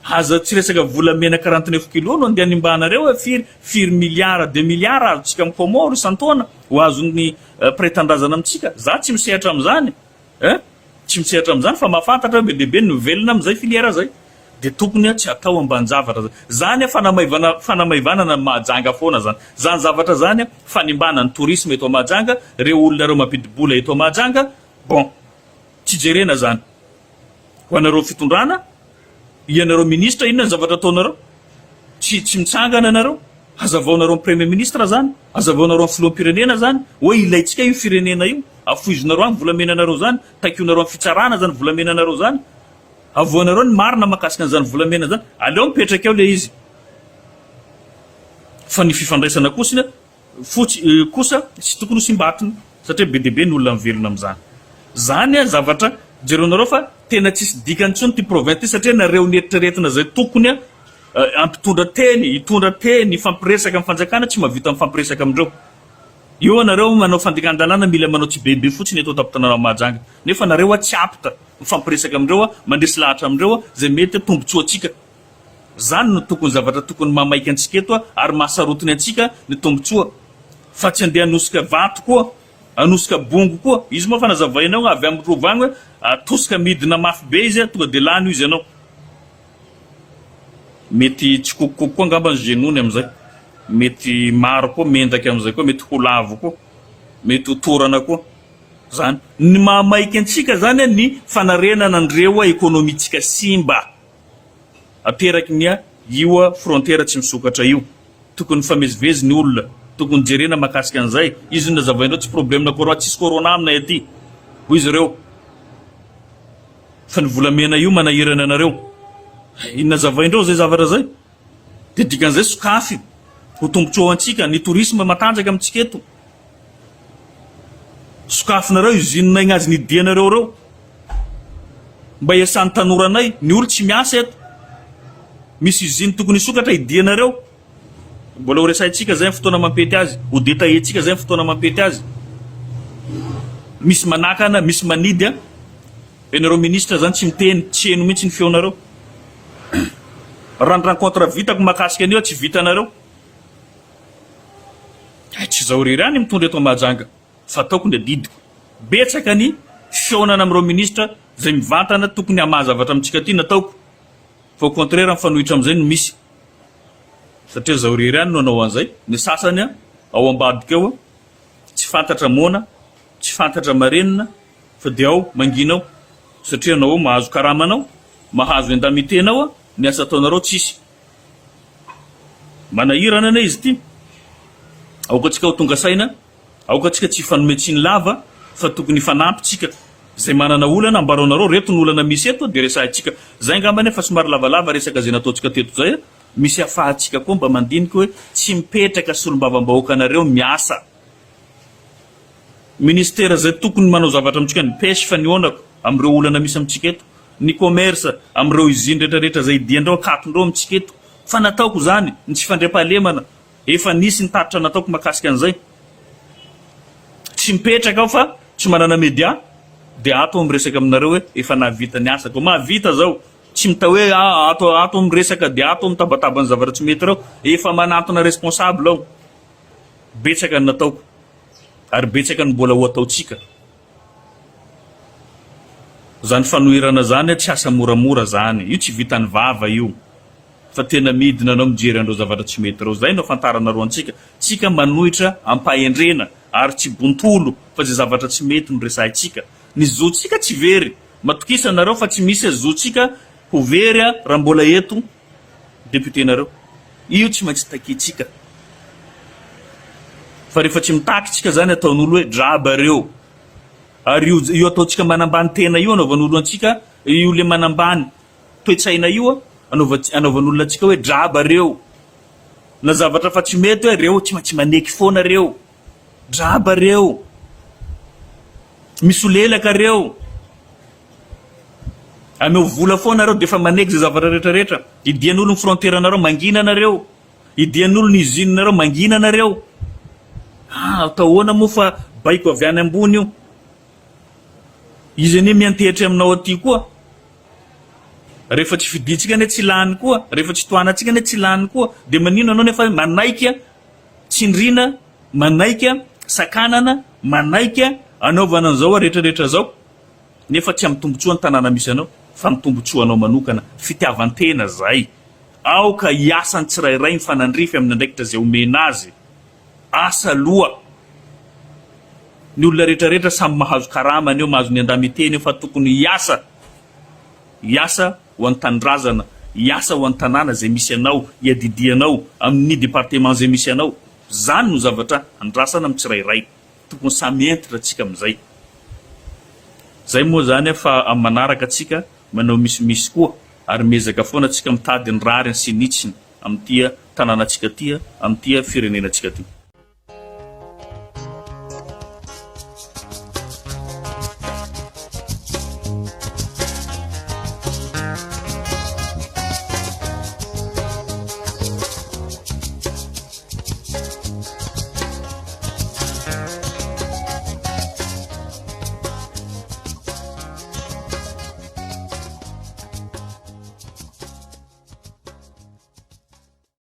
aza tsy resaka volamena 49 kilo no andeha nimbanareo firy milliard 2 milliard azotsika amin'ny komoro isantaona ho azony prétendrazana amintsika za tsy misehatra amin'izany tsy misehatra amin'izany fa mahafantatra be deabe ny velona amin'izay filière zay dia tokony tsy atao amban-javatra zany fanamaivanana Mahajanga foana zany zavatra zany fanimbana ny tourisme eto Mahajanga reo olona reo mampidibola eto Mahajanga bon tsy jerena zany ho anareo fitondrana ianareo ministre inona ny zavatra ataonareo tsy mitsangana anareo hazavaonareo premier ministre zany hazavaonareo filoham-pirenena zany hoe ilaitsika io firenena io afoizonareo any volamenanareo zany takionareo amin'ny fitsarana zany volamenanareo zany avoanareo ny marina makasika an'izany volamena zany aleo mipetraka eo le izy fa ny fifandraisana kosa tsy tokony ho simbatiny satria be deabe ny olona mivelona amin'izany zany zavatra jereonareo fa tena tsisy dikany tsony ty province satria nareo nieritraretina zay tokony ampitondra teny hitondra teny fampiresaka amin'ny fanjakana tsy mahavita mifampiresaka amindreo io anareo manao fandekan-dalàna mila manao tsy bebe fotsiny eto tapitana Mahajanga nefa nareo tsy apta mifampiresaka amindreo mandresy lahatra amindreo zay mety tombontsoa atsika zany no tokony zavatra tokony mamaiky antsika eto ary mahasarotiny antsika ny tombontsoa fa tsy andeha anosika vato koa anosika bongo koa izy moa fa nazavainao avy amin'ny rovagny hoe atosika midina mafy be izy tonga dia lany izy ianao mety tsy kokokoko koa angamba ny genony amin'izay mety maro koa mendaky amin'izay koa mety ho lavo koa mety ho torana koa zany ny mahamaiky antsika zany ny fanarenana andreo ekonomitsika simba ateraky ny io frontière tsy misokatra io tokony famezivezy ny olona tokony jerena makasika an'izay izy nazavainao tsy problème na corona tsisy corona aminay aty ho izy ireo fa ny volamena io manahirana anareo nazavaindreo zay zavatra zay dia dikan'izay sokafy ho tombontsoa antsika ny tourisme matanjaka amintsika eto sokafinareo izinonay gnazy ny dianareo reo mba iasan'ny tanoranay ny olo tsy miasa eto misy iziny tokony isokatra idianareo mbola ho resaitsika zay ny fotoana mampety azy ho détailletsika zay ny fotoana mampety azy misy manakana misy manidy ianareo ministre zany tsy miteny tsy eno mihitsy ny feonareo raha ny rencontre vitako mahakasika an'io tsy vitanareo tsy zao rery any mitondra eto Mahajanga fa ataoko ny adidiko betsaka ny fiaonana amin'ireo ministre zay mivantana tokony hamahazavatra amintsika ty nataoko fa au contraire mifanohitra amin'izay no misy satria zao rery any no anao an'izay ny sasany ao ambadika eo tsy fantatra mona tsy fantatra marenina fa dia ao manginao satria anao mahazo karamanao mahazo endamitenao ny asa ataonareo tsisy manahirana ane izy ty aoka tsika ho tonga saina aoka tsika tsy fanometsiny lava fa tokony fanampitsika zay manana olana ambaronareo reto ny olana misy eto dia resahintsika zay ngambany fa somary lavalava resaka zay nataontsika teto zay misy afahantsika koa mba mandinika hoe tsy mipetraka solombavam-bahoaka anareo miasa ministera zay tokony manao zavatra amintsika ny pesy fa nionako amin'ireo olana misy amintsika eto ny commerce amin'ireo iziny rehetrarehetra zay diandreo akatondreo amintsika eto fa nataoko zany ny tsy fandriam-pahalemana efa nisy nitaritra nataoko makasika an'izay tsy mipetraka aho fa tsy manana media dia ato miresaka aminareo hoe efa nahavita ny asako mahavita zao tsy mita hoe ato miresaka dia ato mitabataba ny zavatra tsy mety reo efa manatona responsable aho betsaka ny nataoko ary betsaka ny mbola ho ataotsika zany fanohirana zany tsy asa moramora zany io tsy vitany vava io fa tena midina anao mijery andreo zavatra tsy mety reo zay no fantaranareo antsika tsika manohitra ampahendrena ary tsy bontolo fa zay zavatra tsy mety no resahintsika ny zotsika tsy very matokisanareo fa tsy misy zotsika ho very raha mbola eto députénareo io tsy maintsy takitsika fa rehefa tsy mitakitsika zany ataon'olo hoe draba reo ary io ataotsika manambany tena io anaovan'olo antsika io le manambany toetsaina io anaovan'olona antsika hoe draba reo na zavatra fa tsy mety hoe reo tsy maintsy maneky foana reo draba reo misolelaka reo ameo vola foana reo dia efa maneky zay zavatra rehetrarehetra idian'olo ny frontière anareo mangina anareo idian'olo ny usine nareo mangina anareo atahoana moa fa baiko avy any ambony io izy anie miantehitra aminao aty koa rehefa tsy fiditsika ane tsy lany koa rehefa tsy toanatsika ane tsy lany koa dia manino anao nefa manaika tsindrina manaika sakanana manaika anaovana an'izao rehetrarehetra zao nefa tsy amin'ny tombotsoa ny tanàna misy anao fa mitombotsoa anao manokana fitiavantena zay aoka hiasany tsirairay mifanandrify amin'ny andraikitra zay omena azy asa loha ny olona rehetrarehetra samy mahazo karamany eo mahazo ny andamiteny eo fa tokony hiasa ho an'ny tanindrazana hiasa ho an'ny tanàna zay misy anao hiadidianao amin'ny département zay misy anao zany no zavatra andrasana amin'ny tsirairay tokony samy entitra atsika amin'izay zay moa zany fa amin'ny manaraka atsika manao misimisy koa ary mezaka foana atsika mitady ny rariny sy nitsiny amin'n'itya tanàna atsika tya amin'n'itya firenena atsika ty